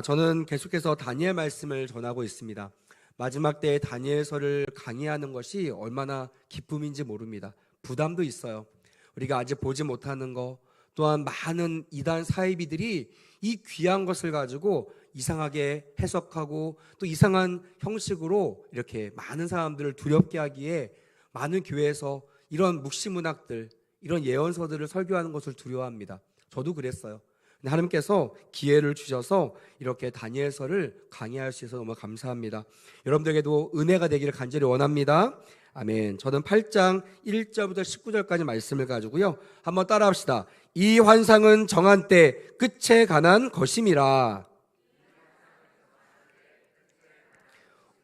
저는 계속해서 다니엘 말씀을 전하고 있습니다. 마지막 때에 다니엘서를 강의하는 것이 얼마나 기쁨인지 모릅니다. 부담도 있어요. 우리가 아직 보지 못하는 것, 또한 많은 이단 사이비들이 이 귀한 것을 가지고 이상하게 해석하고 또 이상한 형식으로 이렇게 많은 사람들을 두렵게 하기에 많은 교회에서 이런 묵시문학들, 이런 예언서들을 설교하는 것을 두려워합니다. 저도 그랬어요. 하나님께서 기회를 주셔서 이렇게 다니엘서를 강의할 수 있어서 너무 감사합니다. 여러분들에게도 은혜가 되기를 간절히 원합니다. 아멘. 저는 8장 1절부터 19절까지 말씀을 가지고요, 한번 따라합시다. 이 환상은 정한 때 끝에 관한 것임이라.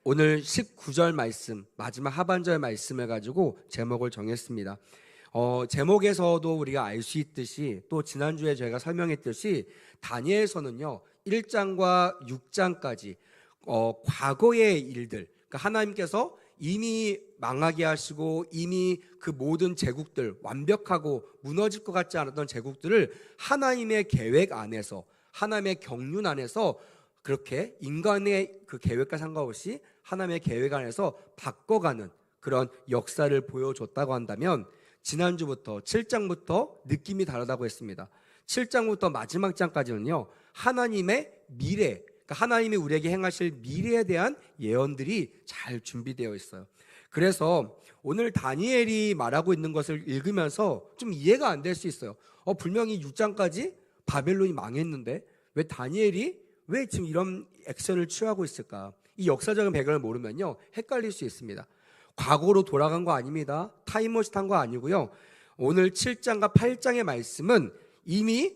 오늘 19절 말씀, 마지막 하반절 말씀을 가지고 제목을 정했습니다. 제목에서도 우리가 알 수 있듯이, 또 지난주에 저희가 설명했듯이 다니엘서는요 1장과 6장까지 과거의 일들, 그러니까 하나님께서 이미 망하게 하시고 이미 그 모든 제국들, 완벽하고 무너질 것 같지 않았던 제국들을 하나님의 계획 안에서, 하나님의 경륜 안에서 그렇게 인간의 그 계획과 상관없이 하나님의 계획 안에서 바꿔가는 그런 역사를 보여줬다고 한다면, 지난주부터 7장부터 느낌이 다르다고 했습니다. 7장부터 마지막 장까지는요 하나님의 미래, 그러니까 하나님이 우리에게 행하실 미래에 대한 예언들이 잘 준비되어 있어요. 그래서 오늘 다니엘이 말하고 있는 것을 읽으면서 좀 이해가 안 될 수 있어요. 분명히 6장까지 바벨론이 망했는데 왜 다니엘이 왜 지금 이런 액션을 취하고 있을까? 이 역사적인 배경을 모르면요 헷갈릴 수 있습니다. 과거로 돌아간 거 아닙니다. 타임머신 탄 거 아니고요. 오늘 7장과 8장의 말씀은 이미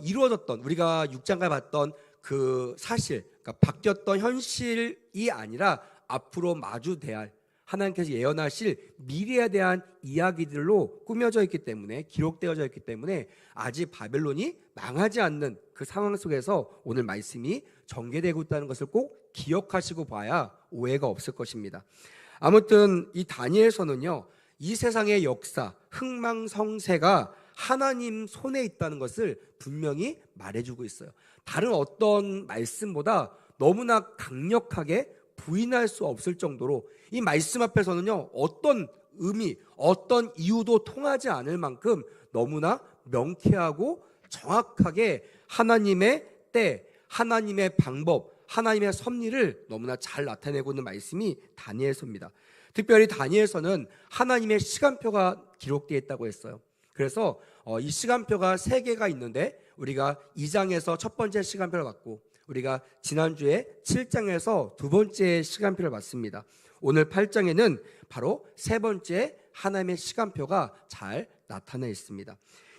이루어졌던, 우리가 6장까지 봤던 그 사실, 그러니까 바뀌었던 현실이 아니라 앞으로 마주대할, 하나님께서 예언하실 미래에 대한 이야기들로 꾸며져 있기 때문에, 기록되어져 있기 때문에 아직 바벨론이 망하지 않는 그 상황 속에서 오늘 말씀이 전개되고 있다는 것을 꼭 기억하시고 봐야 오해가 없을 것입니다. 아무튼 이 다니엘서는요 이 세상의 역사, 흥망성쇠가 하나님 손에 있다는 것을 분명히 말해주고 있어요. 다른 어떤 말씀보다 너무나 강력하게 부인할 수 없을 정도로 이 말씀 앞에서는요 어떤 의미, 어떤 이유도 통하지 않을 만큼 너무나 명쾌하고 정확하게 하나님의 때, 하나님의 방법, 하나님의 섭리를 너무나 잘 나타내고 있는 말씀이 다니엘서입니다. 특별히 다니엘서는 하나님의 시간표가 기록되어 있다고 했어요. 그래서 이 시간표가 3개가 있는데, 우리가 2장에서 첫 번째 시간표를 봤고, 우리가 지난주에 7장에서 두 번째 시간표를 봤습니다. 오늘 8장에는 바로 세 번째 하나님의 시간표가 잘 나타나 있습니다.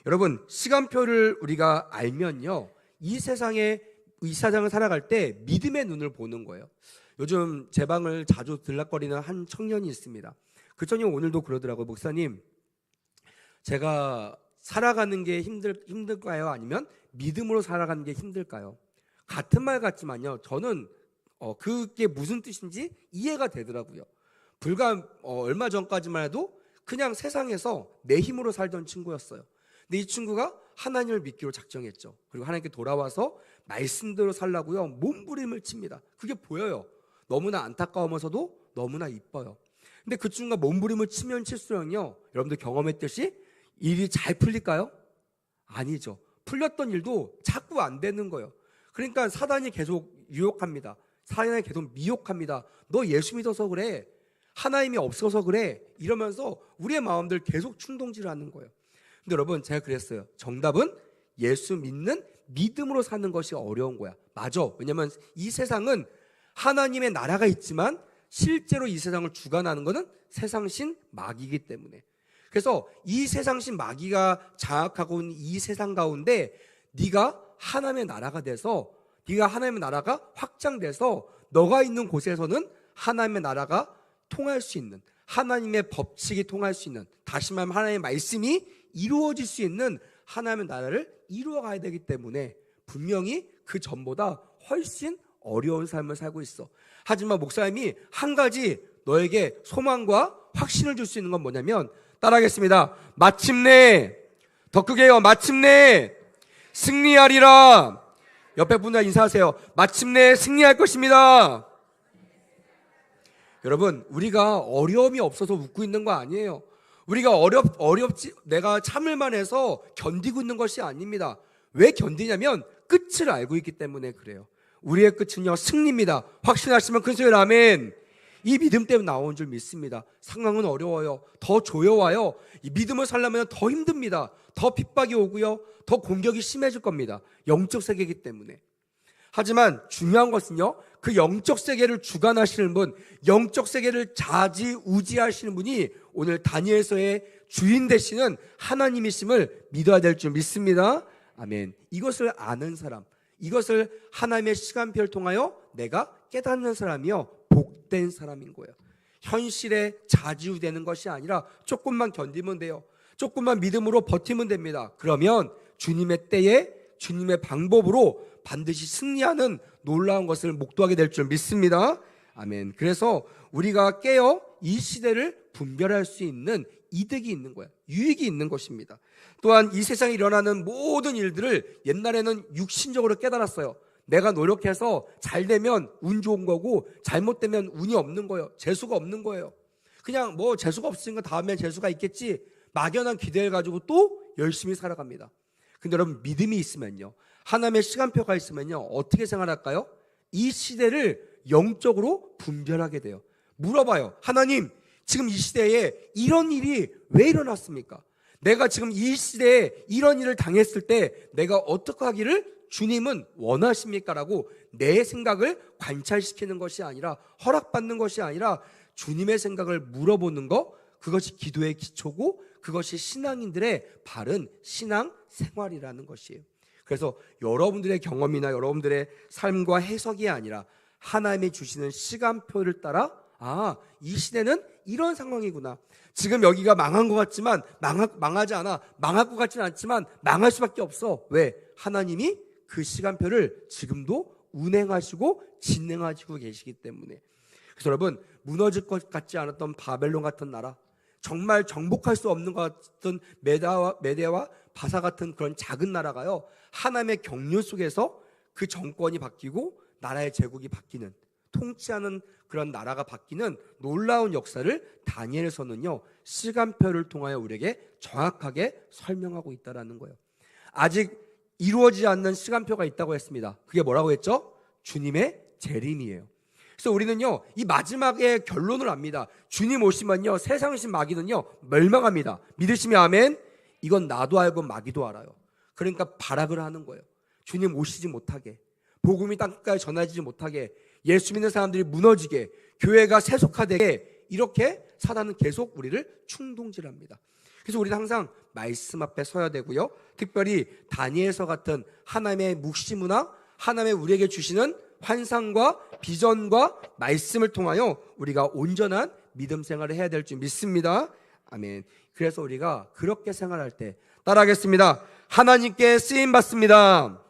여러분, 시간표를 우리가 알면요 이 세상에, 이 세상을 살아갈 때 믿음의 눈을 보는 거예요. 요즘 제 방을 자주 들락거리는 한 청년이 있습니다. 그 청년이 오늘도 그러더라고요. 목사님, 제가 살아가는 게 힘들까요? 아니면 믿음으로 살아가는 게 힘들까요? 같은 말 같지만요 저는 그게 무슨 뜻인지 이해가 되더라고요. 불과 얼마 전까지만 해도 그냥 세상에서 내 힘으로 살던 친구였어요. 근데 이 친구가 하나님을 믿기로 작정했죠. 그리고 하나님께 돌아와서 말씀대로 살라고요 몸부림을 칩니다. 그게 보여요. 너무나 안타까우면서도 너무나 이뻐요. 근데 그 친구가 몸부림을 치면 칠수록요 여러분들 경험했듯이 일이 잘 풀릴까요? 아니죠. 풀렸던 일도 자꾸 안 되는 거예요. 그러니까 사단이 계속 유혹합니다. 사단이 계속 미혹합니다. 너 예수 믿어서 그래, 하나님이 없어서 그래, 이러면서 우리의 마음들 계속 충동질을 하는 거예요. 근데 여러분, 제가 그랬어요. 정답은 예수 믿는 믿음으로 사는 것이 어려운 거야. 맞아. 왜냐면 이 세상은 하나님의 나라가 있지만 실제로 이 세상을 주관하는 것은 세상신 마귀이기 때문에. 그래서 이 세상신 마귀가 장악하고 있는 이 세상 가운데 네가 하나님의 나라가 돼서, 네가 하나님의 나라가 확장돼서 너가 있는 곳에서는 하나님의 나라가 통할 수 있는, 하나님의 법칙이 통할 수 있는, 다시 말하면 하나님의 말씀이 이루어질 수 있는 하나님의 나라를 이루어가야 되기 때문에 분명히 그 전보다 훨씬 어려운 삶을 살고 있어. 하지만 목사님이 한 가지 너에게 소망과 확신을 줄 수 있는 건 뭐냐면, 따라하겠습니다. 마침내, 더 크게요, 마침내 승리하리라. 옆에 분과 인사하세요. 마침내 승리할 것입니다. 여러분, 우리가 어려움이 없어서 웃고 있는 거 아니에요. 우리가 어렵지, 내가 참을만 해서 견디고 있는 것이 아닙니다. 왜 견디냐면 끝을 알고 있기 때문에 그래요. 우리의 끝은요, 승리입니다. 확신하시면 큰 소리로 아멘. 이 믿음 때문에 나온 줄 믿습니다. 상황은 어려워요. 더 조여와요. 이 믿음을 살려면 더 힘듭니다. 더 핍박이 오고요, 더 공격이 심해질 겁니다. 영적 세계이기 때문에. 하지만 중요한 것은요, 그 영적 세계를 주관하시는 분, 영적 세계를 좌지우지하시는 분이 오늘 다니엘서의 주인 되시는 하나님이심을 믿어야 될 줄 믿습니다. 아멘. 이것을 아는 사람, 이것을 하나님의 시간표를 통하여 내가 깨닫는 사람이요, 복된 사람인 거예요. 현실에 좌지우되는 것이 아니라 조금만 견디면 돼요. 조금만 믿음으로 버티면 됩니다. 그러면 주님의 때에 주님의 방법으로 반드시 승리하는 놀라운 것을 목도하게 될 줄 믿습니다. 아멘. 그래서 우리가 깨어 이 시대를 분별할 수 있는 이득이 있는 거예요. 유익이 있는 것입니다. 또한 이 세상에 일어나는 모든 일들을 옛날에는 육신적으로 깨달았어요. 내가 노력해서 잘 되면 운 좋은 거고 잘못되면 운이 없는 거예요. 재수가 없는 거예요. 그냥 뭐 재수가 없으니까 다음에 재수가 있겠지, 막연한 기대를 가지고 또 열심히 살아갑니다. 근데 여러분, 믿음이 있으면요, 하나님의 시간표가 있으면요, 어떻게 생활할까요? 이 시대를 영적으로 분별하게 돼요. 물어봐요. 하나님, 지금 이 시대에 이런 일이 왜 일어났습니까? 내가 지금 이 시대에 이런 일을 당했을 때 내가 어떻게 하기를 주님은 원하십니까? 라고 내 생각을 관찰시키는 것이 아니라, 허락받는 것이 아니라 주님의 생각을 물어보는 것, 그것이 기도의 기초고 그것이 신앙인들의 바른 신앙 생활이라는 것이에요. 그래서 여러분들의 경험이나 여러분들의 삶과 해석이 아니라 하나님이 주시는 시간표를 따라, 이 시대는 이런 상황이구나. 지금 여기가 망한 것 같지만 망하지 않아. 망할 것 같지는 않지만 망할 수밖에 없어. 왜? 하나님이 그 시간표를 지금도 운행하시고 진행하시고 계시기 때문에. 그래서 여러분, 무너질 것 같지 않았던 바벨론 같은 나라, 정말 정복할 수 없는 것 같은 메대와 바사 같은 그런 작은 나라가요, 하나님의 경륜 속에서 그 정권이 바뀌고 나라의 제국이 바뀌는, 통치하는 그런 나라가 바뀌는 놀라운 역사를 다니엘서는요, 시간표를 통하여 우리에게 정확하게 설명하고 있다는 거예요. 아직 이루어지지 않는 시간표가 있다고 했습니다. 그게 뭐라고 했죠? 주님의 재림이에요. 그래서 우리는요, 이 마지막의 결론을 압니다. 주님 오시면요, 세상신 마귀는요 멸망합니다. 믿으시면 아멘. 이건 나도 알고 마귀도 알아요. 그러니까 발악을 하는 거예요. 주님 오시지 못하게, 복음이 땅끝까지 전해지지 못하게, 예수 믿는 사람들이 무너지게, 교회가 세속화되게, 이렇게 사단은 계속 우리를 충동질합니다. 그래서 우리는 항상 말씀 앞에 서야 되고요, 특별히 다니엘서 같은 하나님의 묵시문화, 하나님의 우리에게 주시는 환상과 비전과 말씀을 통하여 우리가 온전한 믿음 생활을 해야 될 줄 믿습니다. 아멘. 그래서 우리가 그렇게 생활할 때 따라하겠습니다. 하나님께 쓰임 받습니다.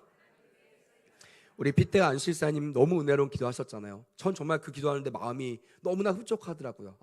우리 피테 안실사님 너무 은혜로운 기도하셨잖아요. 전 정말 그 기도하는데 마음이 너무나 흡족하더라고요.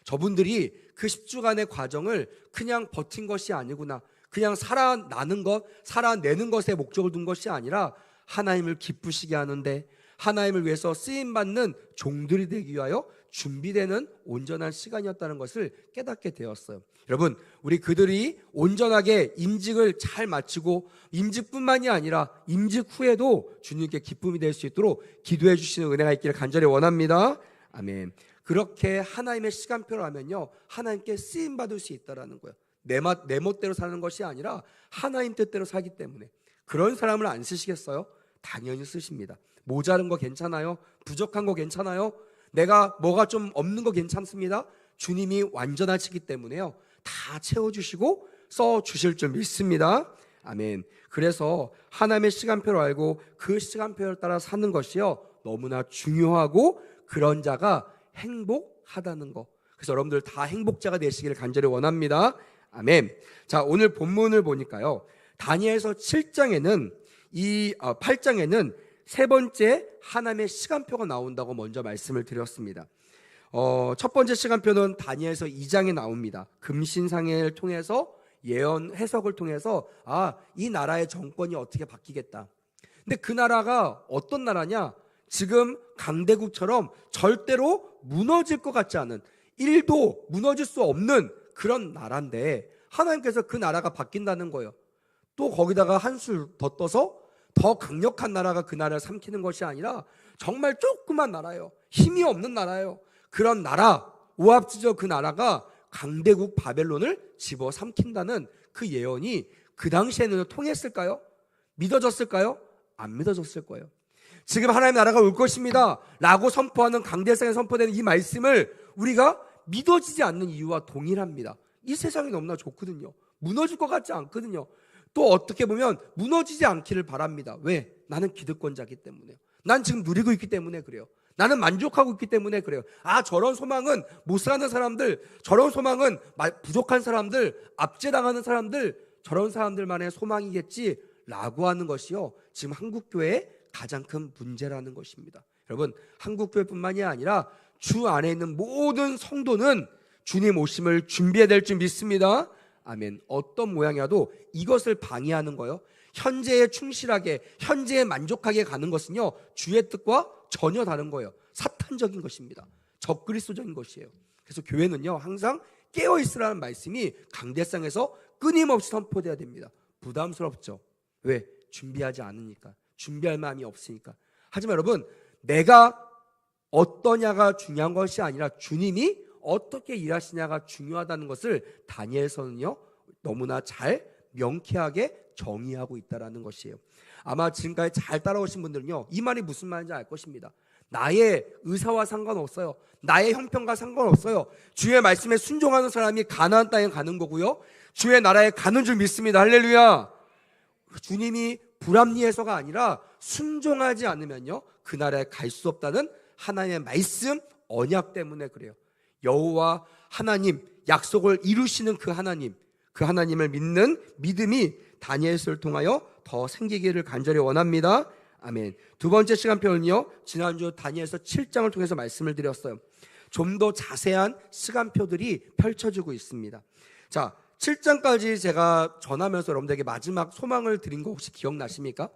저분들이 그 10주간의 과정을 그냥 버틴 것이 아니구나, 그냥 살아내는 것에 목적을 둔 것이 아니라 하나님을 기쁘시게 하는데, 하나님을 위해서 쓰임받는 종들이 되기 위하여 준비되는 온전한 시간이었다는 것을 깨닫게 되었어요. 여러분, 우리 그들이 온전하게 임직을 잘 마치고, 임직뿐만이 아니라 임직 후에도 주님께 기쁨이 될 수 있도록 기도해 주시는 은혜가 있기를 간절히 원합니다. 아멘. 그렇게 하나님의 시간표를 하면요, 하나님께 쓰임받을 수 있다는 거예요. 내 멋대로 사는 것이 아니라 하나님 뜻대로 살기 때문에. 그런 사람을 안 쓰시겠어요? 당연히 쓰십니다. 모자른 거 괜찮아요? 부족한 거 괜찮아요? 내가 뭐가 좀 없는 거 괜찮습니다. 주님이 완전하시기 때문에요, 다 채워주시고 써주실 줄 믿습니다. 아멘. 그래서 하나님의 시간표를 알고 그 시간표를 따라 사는 것이요, 너무나 중요하고, 그런 자가 행복하다는 거. 그래서 여러분들 다 행복자가 되시기를 간절히 원합니다. 아멘. 자, 오늘 본문을 보니까요, 다니엘서 7장에는 8장에는 세 번째 하나님의 시간표가 나온다고 먼저 말씀을 드렸습니다. 첫 번째 시간표는 다니엘서 2장에 나옵니다. 금신상회를 통해서, 예언 해석을 통해서 이 나라의 정권이 어떻게 바뀌겠다, 근데 그 나라가 어떤 나라냐? 지금 강대국처럼 절대로 무너질 것 같지 않은, 1도 무너질 수 없는 그런 나라인데 하나님께서 그 나라가 바뀐다는 거예요. 또 거기다가 한술 더 떠서 더 강력한 나라가 그 나라를 삼키는 것이 아니라 정말 조그만 나라예요. 힘이 없는 나라예요. 그런 나라, 오합지졸 그 나라가 강대국 바벨론을 집어삼킨다는 그 예언이 그 당시에는 통했을까요? 믿어졌을까요? 안 믿어졌을 거예요. 지금 하나님의 나라가 올 것입니다 라고 선포하는, 강대상에 선포되는 이 말씀을 우리가 믿어지지 않는 이유와 동일합니다. 이 세상이 너무나 좋거든요. 무너질 것 같지 않거든요. 또 어떻게 보면 무너지지 않기를 바랍니다. 왜? 나는 기득권자이기 때문에요. 난 지금 누리고 있기 때문에 그래요. 나는 만족하고 있기 때문에 그래요. 아, 저런 소망은 못 사는 사람들, 저런 소망은 부족한 사람들, 압제당하는 사람들, 저런 사람들만의 소망이겠지 라고 하는 것이요, 지금 한국교회의 가장 큰 문제라는 것입니다. 여러분, 한국교회뿐만이 아니라 주 안에 있는 모든 성도는 주님 오심을 준비해야 될 줄 믿습니다. 아멘. 어떤 모양이라도 이것을 방해하는 거요, 현재에 충실하게, 현재에 만족하게 가는 것은요, 주의 뜻과 전혀 다른 거예요. 사탄적인 것입니다. 적그리스도적인 것이에요. 그래서 교회는요, 항상 깨어있으라는 말씀이 강대상에서 끊임없이 선포돼야 됩니다. 부담스럽죠. 왜? 준비하지 않으니까, 준비할 마음이 없으니까. 하지만 여러분, 내가 어떠냐가 중요한 것이 아니라 주님이 어떻게 일하시냐가 중요하다는 것을 다니엘서는요, 너무나 잘 명쾌하게 정의하고 있다는 것이에요. 아마 지금까지 잘 따라오신 분들은요, 이 말이 무슨 말인지 알 것입니다. 나의 의사와 상관없어요. 나의 형편과 상관없어요. 주의 말씀에 순종하는 사람이 가나안 땅에 가는 거고요, 주의 나라에 가는 줄 믿습니다. 할렐루야. 주님이 불합리해서가 아니라 순종하지 않으면요, 그 나라에 갈 수 없다는 하나님의 말씀, 언약 때문에 그래요. 여호와 하나님, 약속을 이루시는 그 하나님을 믿는 믿음이 다니엘서를 통하여 더 생기기를 간절히 원합니다. 아멘. 두 번째 시간표는요, 지난주 다니엘서 7장을 통해서 말씀을 드렸어요. 좀 더 자세한 시간표들이 펼쳐지고 있습니다. 자, 7장까지 제가 전하면서 여러분들에게 마지막 소망을 드린 거 혹시 기억나십니까?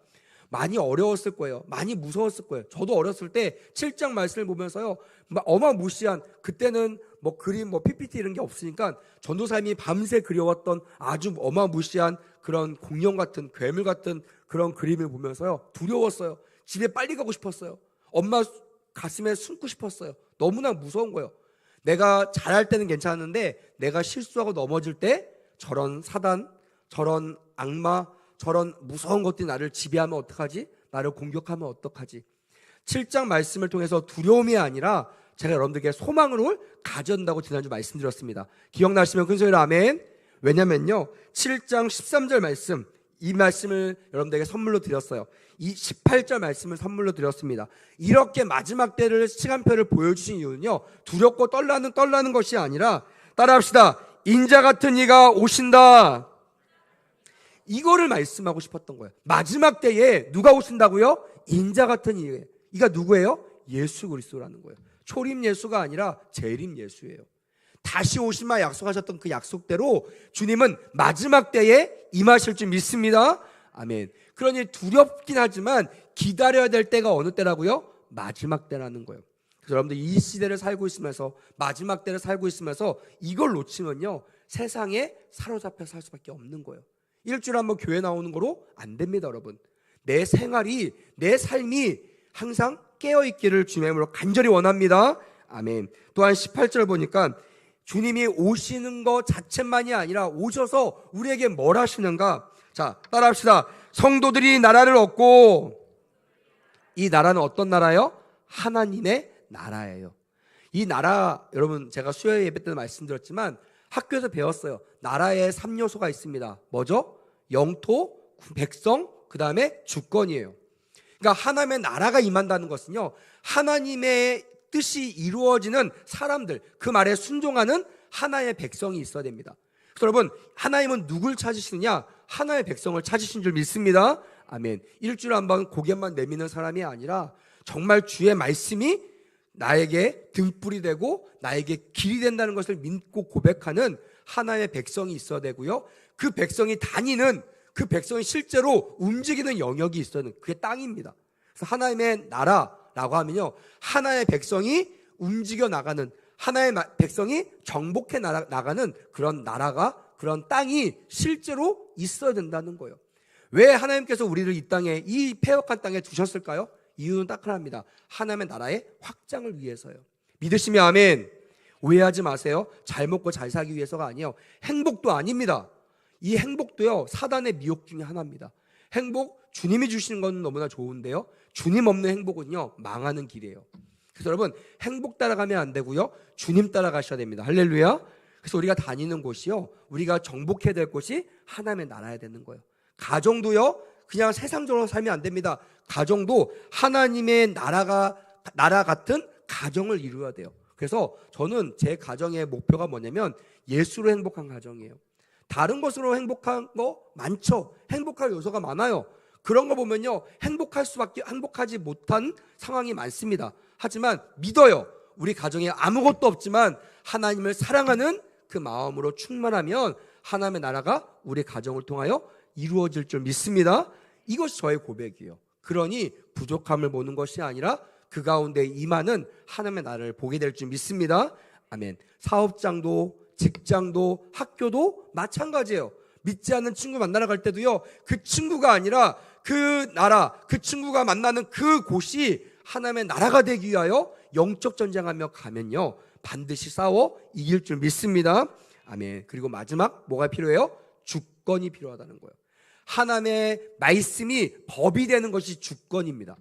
많이 어려웠을 거예요. 많이 무서웠을 거예요. 저도 어렸을 때 7장 말씀을 보면서요, 어마무시한, 그때는 뭐 그림, 뭐 PPT 이런 게 없으니까 전도사님이 밤새 그려왔던 아주 어마무시한 그런 공룡 같은, 괴물 같은 그런 그림을 보면서요, 두려웠어요. 집에 빨리 가고 싶었어요. 엄마 가슴에 숨고 싶었어요. 너무나 무서운 거예요. 내가 잘할 때는 괜찮은데 내가 실수하고 넘어질 때 저런 사단, 저런 악마, 저런 무서운 것들이 나를 지배하면 어떡하지? 나를 공격하면 어떡하지? 7장 말씀을 통해서 두려움이 아니라 제가 여러분들에게 소망을 가져온다고 지난주 말씀드렸습니다. 기억나시면 큰 소리로 아멘. 왜냐면요, 7장 13절 말씀, 이 말씀을 여러분들에게 선물로 드렸어요. 이 18절 말씀을 선물로 드렸습니다. 이렇게 마지막 때를, 시간표를 보여주신 이유는요, 두렵고 떨라는 것이 아니라, 따라합시다. 인자 같은 이가 오신다, 이거를 말씀하고 싶었던 거예요. 마지막 때에 누가 오신다고요? 인자 같은 이. 이가 누구예요? 예수 그리스도라는 거예요. 초림 예수가 아니라 재림 예수예요. 다시 오시마 약속하셨던 그 약속대로 주님은 마지막 때에 임하실 줄 믿습니다. 아멘. 그러니 두렵긴 하지만 기다려야 될 때가 어느 때라고요? 마지막 때라는 거예요. 그래서 여러분들 이 시대를 살고 있으면서, 마지막 때를 살고 있으면서 이걸 놓치면요, 세상에 사로잡혀 살 수밖에 없는 거예요. 일주일에 한번 교회 나오는 거로 안 됩니다, 여러분. 내 생활이, 내 삶이 항상 깨어있기를 주님의 이름으로 간절히 원합니다. 아멘. 또한 18절 보니까 주님이 오시는 것 자체만이 아니라 오셔서 우리에게 뭘 하시는가? 자, 따라합시다. 성도들이 나라를 얻고, 이 나라는 어떤 나라요? 하나님의 나라예요. 이 나라, 여러분 제가 수요 예배 때도 말씀드렸지만 학교에서 배웠어요. 나라에 3요소가 있습니다. 뭐죠? 영토, 백성, 그 다음에 주권이에요. 그러니까 하나님의 나라가 임한다는 것은요, 하나님의 뜻이 이루어지는 사람들, 그 말에 순종하는 하나의 백성이 있어야 됩니다. 그래서 여러분, 하나님은 누굴 찾으시느냐? 하나의 백성을 찾으신 줄 믿습니다. 아멘. 일주일에 한번 고개만 내미는 사람이 아니라 정말 주의 말씀이 나에게 등불이 되고 나에게 길이 된다는 것을 믿고 고백하는 하나의 백성이 있어야 되고요, 그 백성이 다니는 그 백성이 실제로 움직이는 영역이 있어요. 그게 땅입니다. 그래서 하나님의 나라라고 하면요, 하나의 백성이 움직여 나가는, 하나의 백성이 정복해 나가는 그런 나라가, 그런 땅이 실제로 있어야 된다는 거예요. 왜 하나님께서 우리를 이 땅에, 이 패역한 땅에 두셨을까요? 이유는 딱 하나입니다. 하나님의 나라의 확장을 위해서요. 믿으시면 아멘. 오해하지 마세요. 잘 먹고 잘 살기 위해서가 아니에요. 행복도 아닙니다. 이 행복도요, 사단의 미혹 중에 하나입니다. 행복, 주님이 주시는 건 너무나 좋은데요, 주님 없는 행복은요, 망하는 길이에요. 그래서 여러분, 행복 따라가면 안 되고요, 주님 따라가셔야 됩니다. 할렐루야. 그래서 우리가 다니는 곳이요, 우리가 정복해야 될 곳이 하나님의 나라야 되는 거예요. 가정도요, 그냥 세상적으로 살면 안 됩니다. 가정도 하나님의 나라 같은 가정을 이루어야 돼요. 그래서 저는 제 가정의 목표가 뭐냐면 예수로 행복한 가정이에요. 다른 것으로 행복한 거 많죠. 행복할 요소가 많아요. 그런 거 보면요, 행복하지 못한 상황이 많습니다. 하지만 믿어요. 우리 가정에 아무것도 없지만 하나님을 사랑하는 그 마음으로 충만하면 하나님의 나라가 우리 가정을 통하여 이루어질 줄 믿습니다. 이것이 저의 고백이에요. 그러니 부족함을 보는 것이 아니라 그 가운데 임하는 하나님의 나라를 보게 될 줄 믿습니다. 아멘. 사업장도, 직장도, 학교도 마찬가지예요. 믿지 않는 친구 만나러 갈 때도요, 그 친구가 아니라 그 나라, 그 친구가 만나는 그 곳이 하나님의 나라가 되기 위하여 영적 전쟁하며 가면요, 반드시 싸워 이길 줄 믿습니다. 아멘. 그리고 마지막 뭐가 필요해요? 주권이 필요하다는 거예요. 하나님의 말씀이 법이 되는 것이 주권입니다.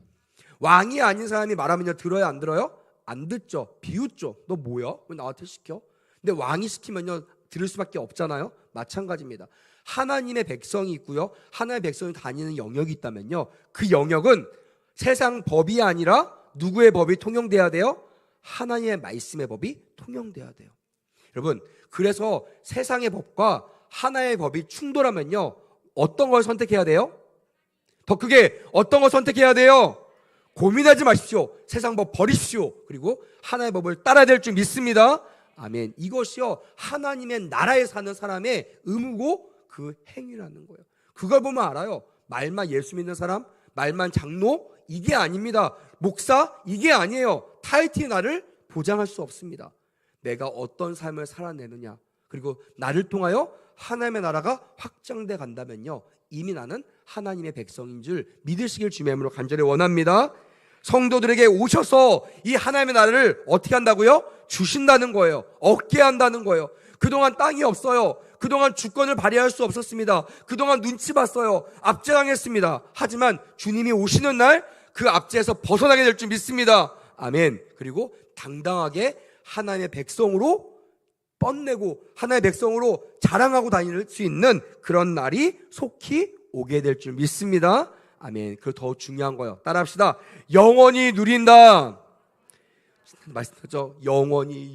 왕이 아닌 사람이 말하면요, 들어요 안 들어요? 안 듣죠. 비웃죠. 너 뭐야? 왜 나한테 시켜? 근데 왕이 시키면요, 들을 수밖에 없잖아요. 마찬가지입니다. 하나님의 백성이 있고요, 하나님의 백성이 다니는 영역이 있다면요, 그 영역은 세상 법이 아니라 누구의 법이 통용돼야 돼요? 하나님의 말씀의 법이 통용돼야 돼요. 여러분, 그래서 세상의 법과 하나의 법이 충돌하면요, 어떤 걸 선택해야 돼요? 더 크게, 어떤 걸 선택해야 돼요? 고민하지 마십시오. 세상 법 버리십시오. 그리고 하나의 법을 따라야 될 줄 믿습니다. 아멘. 이것이요, 하나님의 나라에 사는 사람의 의무고 그 행위라는 거예요. 그걸 보면 알아요. 말만 예수 믿는 사람, 말만 장로, 이게 아닙니다. 목사, 이게 아니에요. 타이틀이 나를 보장할 수 없습니다. 내가 어떤 삶을 살아내느냐, 그리고 나를 통하여 하나님의 나라가 확장돼 간다면요, 이미 나는 하나님의 백성인 줄 믿으시길 주님의 이름으로 간절히 원합니다. 성도들에게 오셔서 이 하나님의 나라를 어떻게 한다고요? 주신다는 거예요. 얻게 한다는 거예요. 그동안 땅이 없어요. 그동안 주권을 발휘할 수 없었습니다. 그동안 눈치 봤어요. 압제당했습니다. 하지만 주님이 오시는 날 그 압제에서 벗어나게 될 줄 믿습니다. 아멘. 그리고 당당하게 하나님의 백성으로 뽐내고 하나님의 백성으로 자랑하고 다닐 수 있는 그런 날이 속히 오게 될 줄 믿습니다. 아멘. 그리고 더 중요한 거예요. 따라합시다. 영원히 누린다. 말씀하죠. 영원히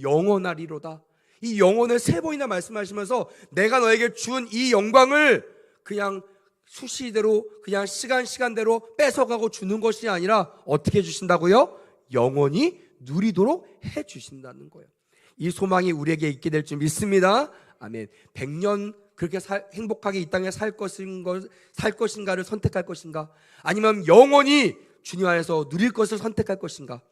영원하리로다. 이 영혼을 3번이나 말씀하시면서 내가 너에게 준 이 영광을 그냥 수시대로, 그냥 시간대로 뺏어가고 주는 것이 아니라 어떻게 주신다고요? 영원히 누리도록 해주신다는 거예요. 이 소망이 우리에게 있게 될 줄 믿습니다. 아멘. 100년 그렇게 행복하게 이 땅에 살 것인가를 선택할 것인가, 아니면 영원히 주님 안에서 누릴 것을 선택할 것인가.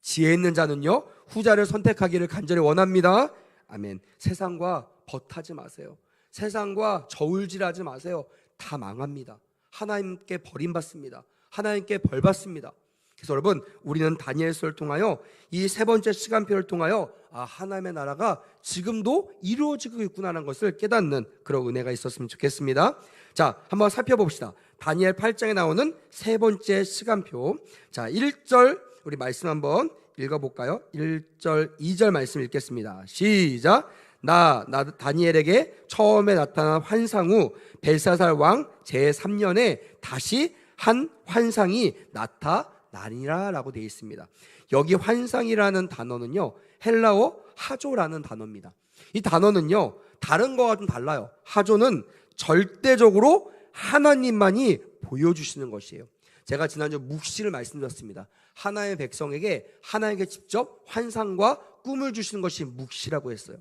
지혜 있는 자는요, 후자를 선택하기를 간절히 원합니다. 아멘. 세상과 벗하지 마세요. 세상과 저울질하지 마세요. 다 망합니다. 하나님께 버림받습니다. 하나님께 벌받습니다. 그래서 여러분, 우리는 다니엘서를 통하여 이 3번째 시간표를 통하여 하나님의 나라가 지금도 이루어지고 있구나라는 것을 깨닫는 그런 은혜가 있었으면 좋겠습니다. 자, 한번 살펴봅시다. 다니엘 8장에 나오는 3번째 시간표. 자, 1절 우리 말씀 한번 읽어볼까요? 1절, 2절 말씀 읽겠습니다. 시작. 나 다니엘에게 처음에 나타난 환상 후 벨사살 왕 제3년에 다시 한 환상이 나타나니라 라고 되어 있습니다. 여기 환상이라는 단어는요, 헬라어 하조라는 단어입니다. 이 단어는요, 다른 거와 좀 달라요. 하조는 절대적으로 하나님만이 보여주시는 것이에요. 제가 지난주 묵시를 말씀드렸습니다. 하나님의 백성에게 하나님께 직접 환상과 꿈을 주시는 것이 묵시라고 했어요.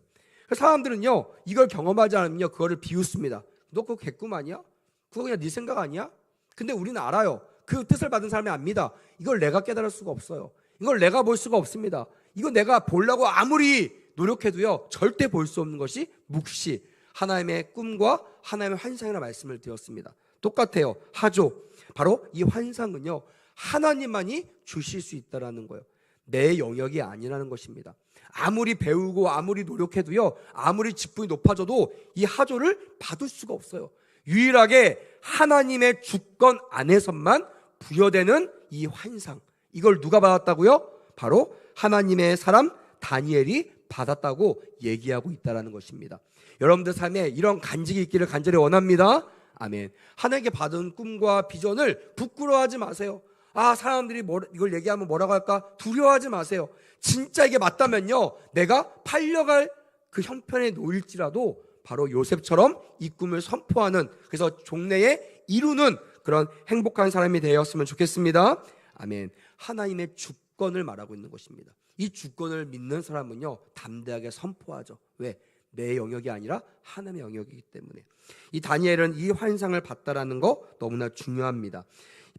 사람들은요, 이걸 경험하지 않으면요, 그거를 비웃습니다. 너 그거 개꿈 아니야? 그거 그냥 네 생각 아니야? 근데 우리는 알아요. 그 뜻을 받은 사람이 압니다. 이걸 내가 깨달을 수가 없어요. 이걸 내가 볼 수가 없습니다. 이거 내가 보려고 아무리 노력해도요, 절대 볼 수 없는 것이 묵시, 하나님의 꿈과 하나님의 환상이라는 말씀을 드렸습니다. 똑같아요. 하조. 바로 이 환상은요, 하나님만이 주실 수 있다라는 거예요. 내 영역이 아니라는 것입니다. 아무리 배우고 아무리 노력해도요, 아무리 직분이 높아져도 이 하조를 받을 수가 없어요. 유일하게 하나님의 주권 안에서만 부여되는 이 환상, 이걸 누가 받았다고요? 바로 하나님의 사람 다니엘이 받았다고 얘기하고 있다는 것입니다. 여러분들 삶에 이런 간직이 있기를 간절히 원합니다. 아멘. 하나님께 받은 꿈과 비전을 부끄러워하지 마세요. 사람들이 이걸 얘기하면 뭐라고 할까? 두려워하지 마세요. 진짜 이게 맞다면요, 내가 팔려갈 그 형편에 놓일지라도 바로 요셉처럼 이 꿈을 선포하는, 그래서 종래에 이루는 그런 행복한 사람이 되었으면 좋겠습니다. 아멘. 하나님의 주권을 말하고 있는 것입니다. 이 주권을 믿는 사람은요, 담대하게 선포하죠. 왜? 내 영역이 아니라 하나님의 영역이기 때문에. 이 다니엘은 이 환상을 봤다라는 거 너무나 중요합니다.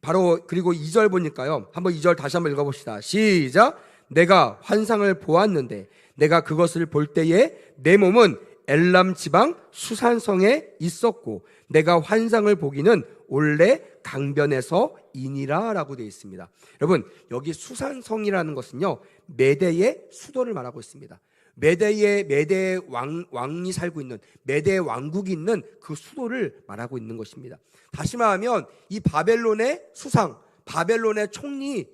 바로 그리고 2절 보니까요, 한번 2절 다시 한번 읽어봅시다. 시작. 내가 환상을 보았는데 내가 그것을 볼 때에 내 몸은 엘람 지방 수산성에 있었고 내가 환상을 보기는 올레 강변에서 이니라 라고 되어 있습니다. 여러분, 여기 수산성이라는 것은요, 메대의 수도를 말하고 있습니다. 메대의 왕이 살고 있는, 메대의 왕국이 있는 그 수도를 말하고 있는 것입니다. 다시 말하면 이 바벨론의 수상, 바벨론의 총리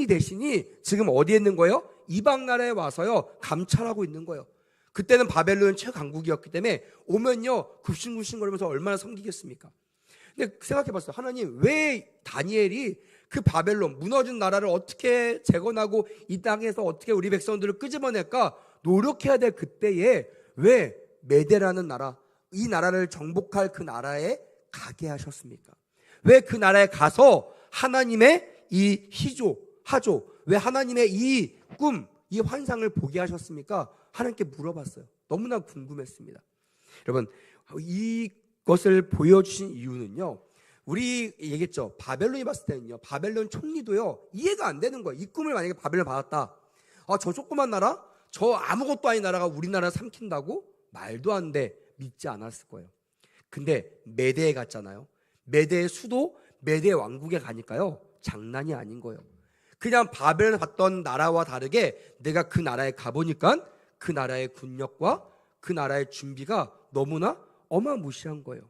대신이 지금 어디에 있는 거예요? 이방 나라에 와서요, 감찰하고 있는 거예요. 그때는 바벨론은 최강국이었기 때문에 오면요, 굽신굽신거리면서 얼마나 섬기겠습니까? 근데 생각해봤어요. 하나님, 왜 다니엘이 그 바벨론 무너진 나라를 어떻게 재건하고 이 땅에서 어떻게 우리 백성들을 끄집어낼까 노력해야 될 그때에 왜 메대라는 나라, 이 나라를 정복할 그 나라에 가게 하셨습니까? 왜 그 나라에 가서 하나님의 이 하조, 왜 하나님의 이 꿈, 이 환상을 보게 하셨습니까? 하나님께 물어봤어요. 너무나 궁금했습니다. 여러분, 이것을 보여주신 이유는요, 우리 얘기했죠. 바벨론이 봤을 때는요, 바벨론 총리도요, 이해가 안 되는 거예요. 이 꿈을 만약에 바벨론 받았다, 저 조그만 나라, 저 아무것도 아닌 나라가 우리나라 삼킨다고? 말도 안 돼. 믿지 않았을 거예요. 근데 메대에 갔잖아요. 메대의 수도, 메대 왕국에 가니까요, 장난이 아닌 거예요. 그냥 바벨론에 갔던 나라와 다르게 내가 그 나라에 가보니까 그 나라의 군력과 그 나라의 준비가 너무나 어마무시한 거예요.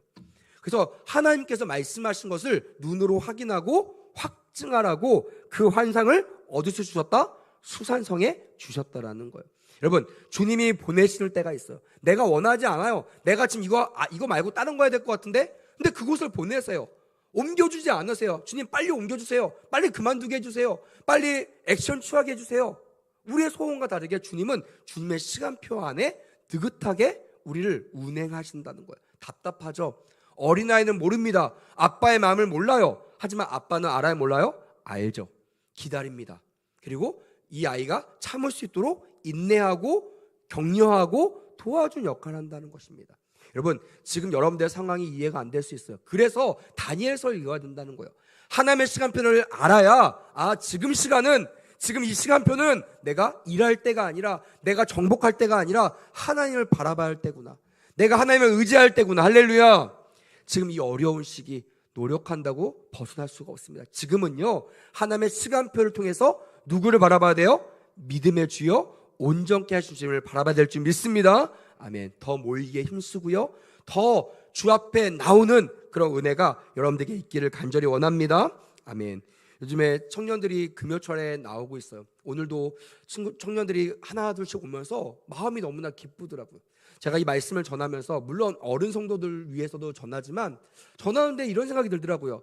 그래서 하나님께서 말씀하신 것을 눈으로 확인하고 확증하라고 그 환상을 어디서 주셨다? 수산성에 주셨다라는 거예요. 여러분, 주님이 보내실 때가 있어요. 내가 원하지 않아요. 내가 지금 이거 말고 다른 거 해야 될 것 같은데, 근데 그곳을 보내세요. 옮겨주지 않으세요. 주님, 빨리 옮겨주세요. 빨리 그만두게 해주세요. 빨리 액션 취하게 해주세요. 우리의 소원과 다르게 주님은 주님의 시간표 안에 느긋하게 우리를 운행하신다는 거예요. 답답하죠? 어린아이는 모릅니다. 아빠의 마음을 몰라요. 하지만 아빠는 알아요, 몰라요? 알죠. 기다립니다. 그리고 이 아이가 참을 수 있도록 인내하고 격려하고 도와준 역할을 한다는 것입니다. 여러분, 지금 여러분들의 상황이 이해가 안 될 수 있어요. 그래서 다니엘서를 읽어야 된다는 거예요. 하나님의 시간표를 알아야, 지금 이 시간표는 내가 일할 때가 아니라, 내가 정복할 때가 아니라 하나님을 바라봐야 할 때구나. 내가 하나님을 의지할 때구나. 할렐루야. 지금 이 어려운 시기 노력한다고 벗어날 수가 없습니다. 지금은요, 하나님의 시간표를 통해서 누구를 바라봐야 돼요? 믿음의 주여 온전케 하신 주님을 바라봐야 될 줄 믿습니다. 아멘. 더 모이기에 힘쓰고요, 더 주 앞에 나오는 그런 은혜가 여러분들에게 있기를 간절히 원합니다. 아멘. 요즘에 청년들이 금요철에 나오고 있어요. 오늘도 청년들이 하나 둘씩 오면서 마음이 너무나 기쁘더라고요. 제가 이 말씀을 전하면서 물론 어른 성도들 위해서도 전하지만 전하는데 이런 생각이 들더라고요.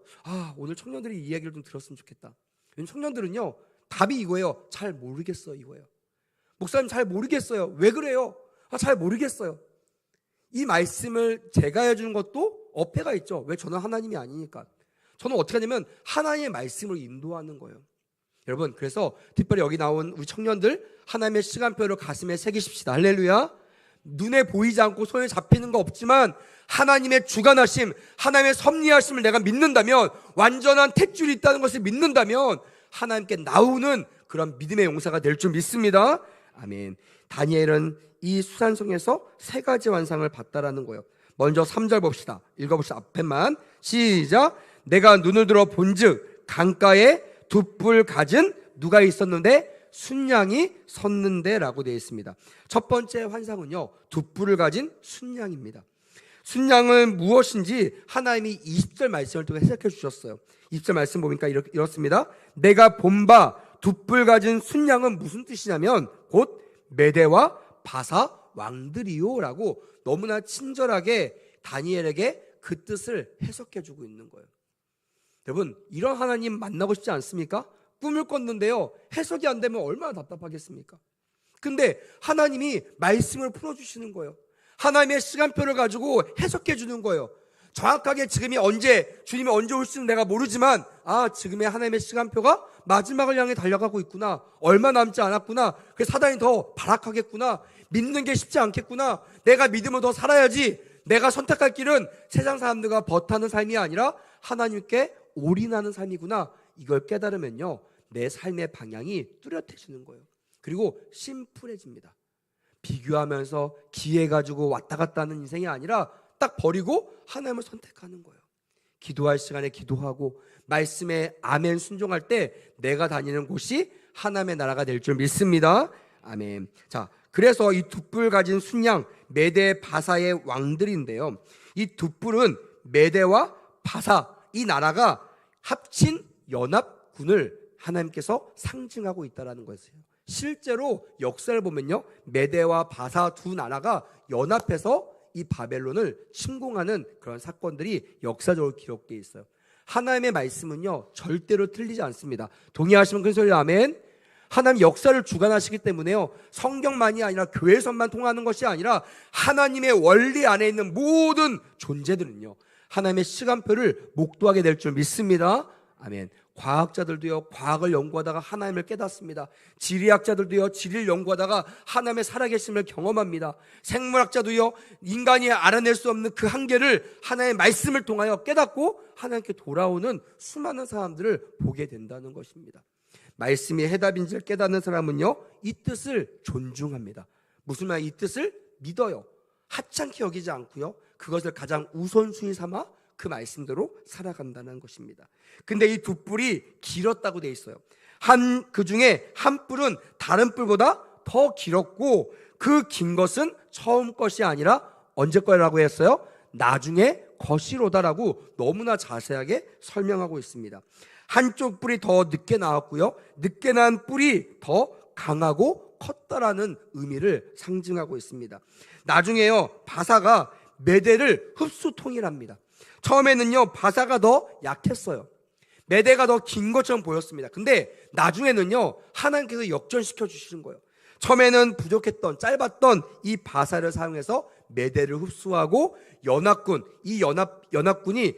오늘 청년들이 이 이야기를 좀 들었으면 좋겠다. 청년들은요, 답이 이거예요. 잘 모르겠어요, 이거예요. 목사님, 잘 모르겠어요. 왜 그래요? 잘 모르겠어요. 이 말씀을 제가 해주는 것도 어폐가 있죠. 왜? 저는 하나님이 아니니까. 저는 어떻게 하냐면 하나님의 말씀으로 인도하는 거예요. 여러분, 그래서 특별히 여기 나온 우리 청년들, 하나님의 시간표를 가슴에 새기십시다. 할렐루야. 눈에 보이지 않고 손에 잡히는 거 없지만 하나님의 주관하심, 하나님의 섭리하심을 내가 믿는다면, 완전한 택줄이 있다는 것을 믿는다면 하나님께 나오는 그런 믿음의 용사가 될 줄 믿습니다. 아멘. 다니엘은 이 수산성에서 세 가지 환상을 봤다라는 거예요. 먼저 3절 봅시다. 읽어봅시다. 앞에만 시작. 내가 눈을 들어 본즉 강가에 두 뿔 가진 누가 있었는데 순양이 섰는데 라고 되어 있습니다. 첫 번째 환상은요, 두 뿔을 가진 순양입니다. 순양은 무엇인지 하나님이 20절 말씀을 통해 해석해 주셨어요. 20절 말씀 보니까 이렇습니다. 내가 본 바 두 뿔 가진 순양은 무슨 뜻이냐면 곧 메대와 바사 왕들이요 라고 너무나 친절하게 다니엘에게 그 뜻을 해석해 주고 있는 거예요. 여러분, 이런 하나님 만나고 싶지 않습니까? 꿈을 꿨는데요, 해석이 안 되면 얼마나 답답하겠습니까? 근데 하나님이 말씀을 풀어주시는 거예요. 하나님의 시간표를 가지고 해석해 주는 거예요. 정확하게 지금이 언제, 주님이 언제 올지는 내가 모르지만, 지금의 하나님의 시간표가 마지막을 향해 달려가고 있구나, 얼마 남지 않았구나, 그래서 사단이 더 발악하겠구나, 믿는 게 쉽지 않겠구나, 내가 믿음을 더 살아야지, 내가 선택할 길은 세상 사람들과 버타는 삶이 아니라 하나님께 올인하는 삶이구나, 이걸 깨달으면요, 내 삶의 방향이 뚜렷해지는 거예요. 그리고 심플해집니다. 비교하면서 기회 가지고 왔다 갔다 하는 인생이 아니라 딱 버리고 하나님을 선택하는 거예요. 기도할 시간에 기도하고 말씀에 아멘 순종할 때 내가 다니는 곳이 하나님의 나라가 될 줄 믿습니다. 아멘. 자, 그래서 이 두 뿔 가진 순양 메대 바사의 왕들인데요, 이 두 뿔은 메대와 바사, 이 나라가 합친 연합군을 하나님께서 상징하고 있다는 것이에요. 실제로 역사를 보면요, 메대와 바사 두 나라가 연합해서 이 바벨론을 침공하는 그런 사건들이 역사적으로 기록되어 있어요. 하나님의 말씀은요, 절대로 틀리지 않습니다. 동의하시면 큰 소리로 아멘. 하나님 역사를 주관하시기 때문에요, 성경만이 아니라 교회선만 통하는 것이 아니라 하나님의 원리 안에 있는 모든 존재들은요, 하나님의 시간표를 목도하게 될 줄 믿습니다. 아멘. 과학자들도요, 과학을 연구하다가 하나님을 깨닫습니다. 지리학자들도요, 지리를 연구하다가 하나님의 살아계심을 경험합니다. 생물학자도요, 인간이 알아낼 수 없는 그 한계를 하나님의 말씀을 통하여 깨닫고 하나님께 돌아오는 수많은 사람들을 보게 된다는 것입니다. 말씀이 해답인지를 깨닫는 사람은요, 이 뜻을 존중합니다. 무슨 말, 이 뜻을 믿어요. 하찮게 여기지 않고요, 그것을 가장 우선순위 삼아 그 말씀대로 살아간다는 것입니다. 근데 이 두 뿔이 길었다고 되어 있어요. 그 중에 한 뿔은 다른 뿔보다 더 길었고, 그 긴 것은 처음 것이 아니라 언제 거라고 했어요? 나중에 것이로다라고 너무나 자세하게 설명하고 있습니다. 한쪽 뿔이 더 늦게 나왔고요, 늦게 난 뿔이 더 강하고 컸다라는 의미를 상징하고 있습니다. 나중에요, 바사가 메대를 흡수통일합니다. 처음에는요, 바사가 더 약했어요. 메대가 더 긴 것처럼 보였습니다. 근데 나중에는요, 하나님께서 역전시켜 주시는 거예요. 처음에는 부족했던, 짧았던 이 바사를 사용해서 메대를 흡수하고 연합군, 이 연합군이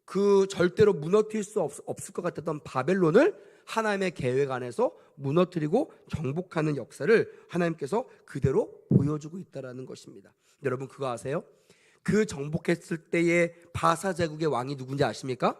그 절대로 무너뜨릴 수 없을 것 같았던 바벨론을 하나님의 계획 안에서 무너뜨리고 정복하는 역사를 하나님께서 그대로 보여주고 있다는 것입니다. 여러분, 그거 아세요? 그 정복했을 때의 바사 제국의 왕이 누군지 아십니까?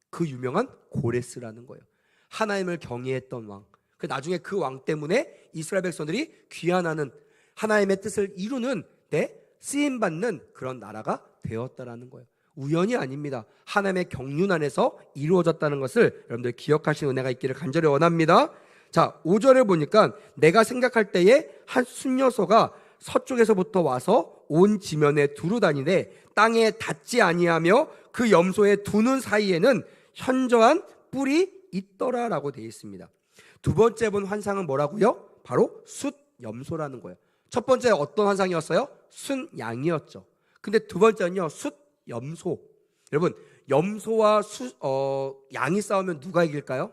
그 유명한 고레스라는 거예요. 하나님을 경외했던 왕. 나중에 그 왕 때문에 이스라엘 백성들이 귀환하는, 하나님의 뜻을 이루는 데 쓰임받는 그런 나라가 되었다라는 거예요. 우연이 아닙니다. 하나님의 경륜 안에서 이루어졌다는 것을 여러분들 기억하시는 은혜가 있기를 간절히 원합니다. 자, 5절에 보니까 내가 생각할 때에 한 순녀소가 서쪽에서부터 와서 온 지면에 두루 다니되 땅에 닿지 아니하며 그 염소의 두 눈 사이에는 현저한 뿔이 있더라라고 되어 있습니다. 두 번째 본 환상은 뭐라고요? 바로 숫염소라는 거예요. 첫 번째 어떤 환상이었어요? 순양이었죠. 근데 두 번째는요, 숫염소. 여러분, 염소와 양이 싸우면 누가 이길까요?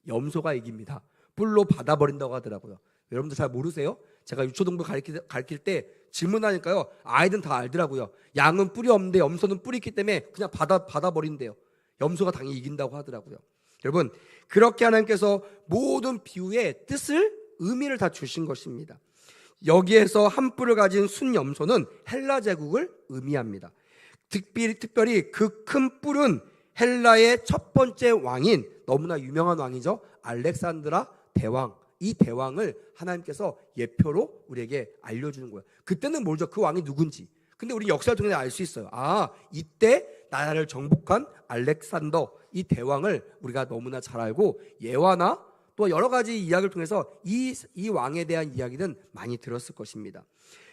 염소가 이깁니다. 뿔로 받아버린다고 하더라고요. 여러분들 잘 모르세요? 제가 유초동부 가르칠 때 질문하니까요, 아이들은 다 알더라고요. 양은 뿔이 없는데 염소는 뿔이 있기 때문에 그냥 받아버린대요. 염소가 당연히 이긴다고 하더라고요. 여러분, 그렇게 하나님께서 모든 비유의 뜻을, 의미를 다 주신 것입니다. 여기에서 한 뿔을 가진 순염소는 헬라 제국을 의미합니다. 특별히 그 큰 뿔은 헬라의 첫 번째 왕인, 너무나 유명한 왕이죠, 알렉산드라 대왕, 이 대왕을 하나님께서 예표로 우리에게 알려주는 거예요. 그때는 모르죠, 그 왕이 누군지. 근데 우리 역사를 통해 알 수 있어요. 아, 이때 나라를 정복한 알렉산더, 이 대왕을 우리가 너무나 잘 알고, 예화나 또 여러 가지 이야기를 통해서 이 왕에 대한 이야기는 많이 들었을 것입니다.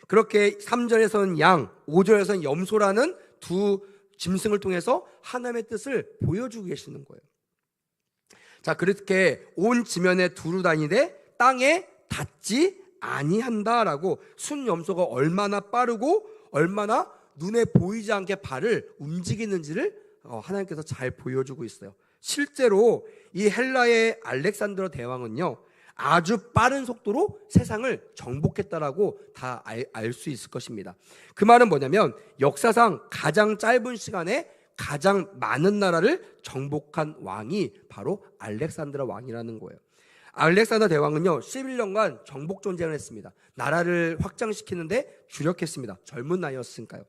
그렇게 3절에서는 양, 5절에서는 염소라는 두 짐승을 통해서 하나님의 뜻을 보여주고 계시는 거예요. 자, 그렇게 온 지면에 두루 다니되 땅에 닿지 아니한다라고, 순염소가 얼마나 빠르고 얼마나 눈에 보이지 않게 발을 움직이는지를 하나님께서 잘 보여주고 있어요. 실제로 이 헬라의 알렉산드로 대왕은요, 아주 빠른 속도로 세상을 정복했다라고 다 알 수 있을 것입니다. 그 말은 뭐냐면, 역사상 가장 짧은 시간에 가장 많은 나라를 정복한 왕이 바로 알렉산드라 왕이라는 거예요. 알렉산더 대왕은요 11년간 정복 전쟁을 했습니다. 나라를 확장시키는데 주력했습니다. 젊은 나이였으니까요.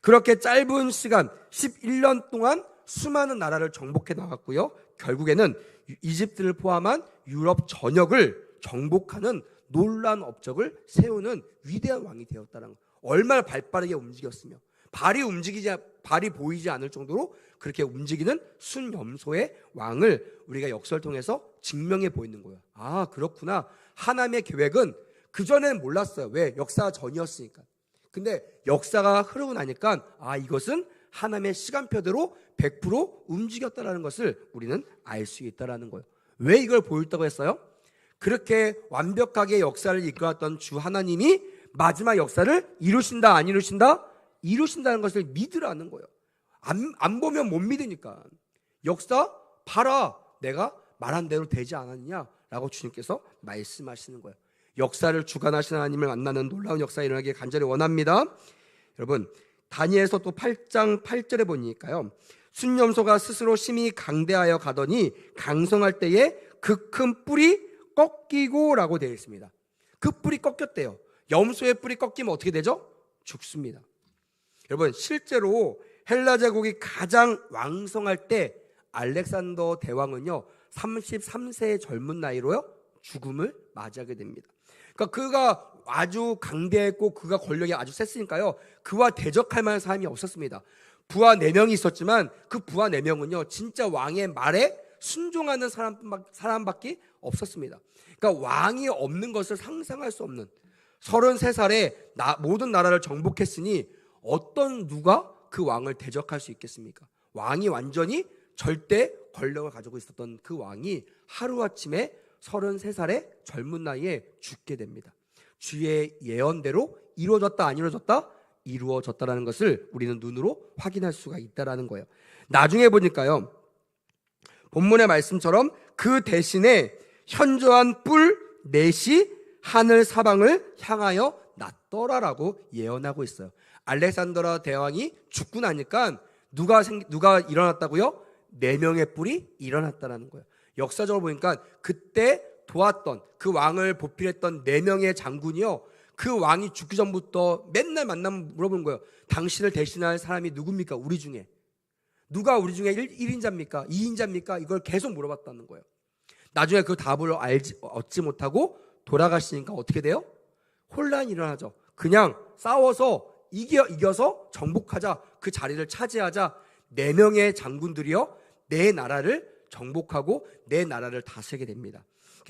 그렇게 짧은 시간 11년 동안 수많은 나라를 정복해 나갔고요, 결국에는 이집트를 포함한 유럽 전역을 정복하는 놀라운 업적을 세우는 위대한 왕이 되었다는 거. 얼마나 발빠르게 움직였으며, 발이 보이지 않을 정도로 그렇게 움직이는 순염소의 왕을 우리가 역사를 통해서 증명해 보이는 거예요. 아, 그렇구나. 하나님의 계획은 그전에는 몰랐어요. 왜? 역사 전이었으니까. 근데 역사가 흐르고 나니까, 아, 이것은 하나님의 시간표대로 100% 움직였다라는 것을 우리는 알 수 있다라는 거예요. 왜 이걸 보였다고 했어요? 그렇게 완벽하게 역사를 이끌었던 주 하나님이 마지막 역사를 이루신다, 안 이루신다? 이루신다는 것을 믿으라는 거예요. 안 보면 못 믿으니까. 역사 봐라, 내가 말한 대로 되지 않았느냐라고 주님께서 말씀하시는 거예요. 역사를 주관하시는 하나님을 만나는 놀라운 역사가 일어나길 간절히 원합니다. 여러분, 다니엘서 또 8장 8절에 보니까요, 순염소가 스스로 심히 강대하여 가더니 강성할 때에 그 큰 뿔이 꺾이고 라고 되어 있습니다. 그 뿔이 꺾였대요. 염소의 뿔이 꺾이면 어떻게 되죠? 죽습니다. 여러분, 실제로 헬라 제국이 가장 왕성할 때 알렉산더 대왕은요 33세의 젊은 나이로요 죽음을 맞이하게 됩니다. 그러니까 그가 아주 강대했고 그가 권력이 아주 셌으니까요, 그와 대적할 만한 사람이 없었습니다. 부하 4명이 있었지만 그 부하 4명은요 진짜 왕의 말에 순종하는 사람밖에 없었습니다. 그러니까 왕이 없는 것을 상상할 수 없는, 33살에 모든 나라를 정복했으니 누가 그 왕을 대적할 수 있겠습니까? 왕이 완전히 절대 권력을 가지고 있었던 그 왕이 하루아침에 33살의 젊은 나이에 죽게 됩니다. 주의 예언대로 이루어졌다, 안 이루어졌다? 이루어졌다라는 것을 우리는 눈으로 확인할 수가 있다라는 거예요. 나중에 보니까요, 본문의 말씀처럼 그 대신에 현저한 뿔 넷이 하늘 사방을 향하여 났더라라고 예언하고 있어요. 알렉산더라 대왕이 죽고 나니까 누가 일어났다고요? 4명의 뿔이 일어났다라는 거예요. 역사적으로 보니까 그때 도왔던, 그 왕을 보필했던 4명의 장군이요, 그 왕이 죽기 전부터 맨날 만나면 물어보는 거예요. 당신을 대신할 사람이 누굽니까? 우리 중에 누가 우리 중에 1인자입니까? 2인자입니까? 이걸 계속 물어봤다는 거예요. 나중에 그 답을 얻지 못하고 돌아가시니까 어떻게 돼요? 혼란이 일어나죠. 그냥 싸워서 이겨서 정복하자, 그 자리를 차지하자. 4명의 장군들이요 내 나라를 정복하고 내 나라를 다스리게 됩니다.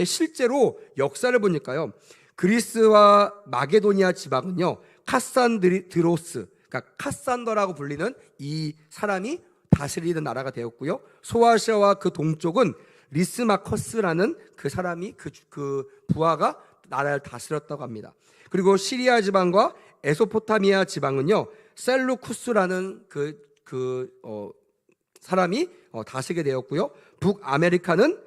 실제로 역사를 보니까요, 그리스와 마게도니아 지방은요 카산드로스, 그러니까 카산더라고 불리는 이 사람이 다스리는 나라가 되었고요, 소아시아와 그 동쪽은 리스마커스라는 그 사람이 그 부하가 나라를 다스렸다고 합니다. 그리고 시리아 지방과 에소포타미아 지방은요 셀루쿠스라는 사람이 다스리게 되었고요, 북아메리카는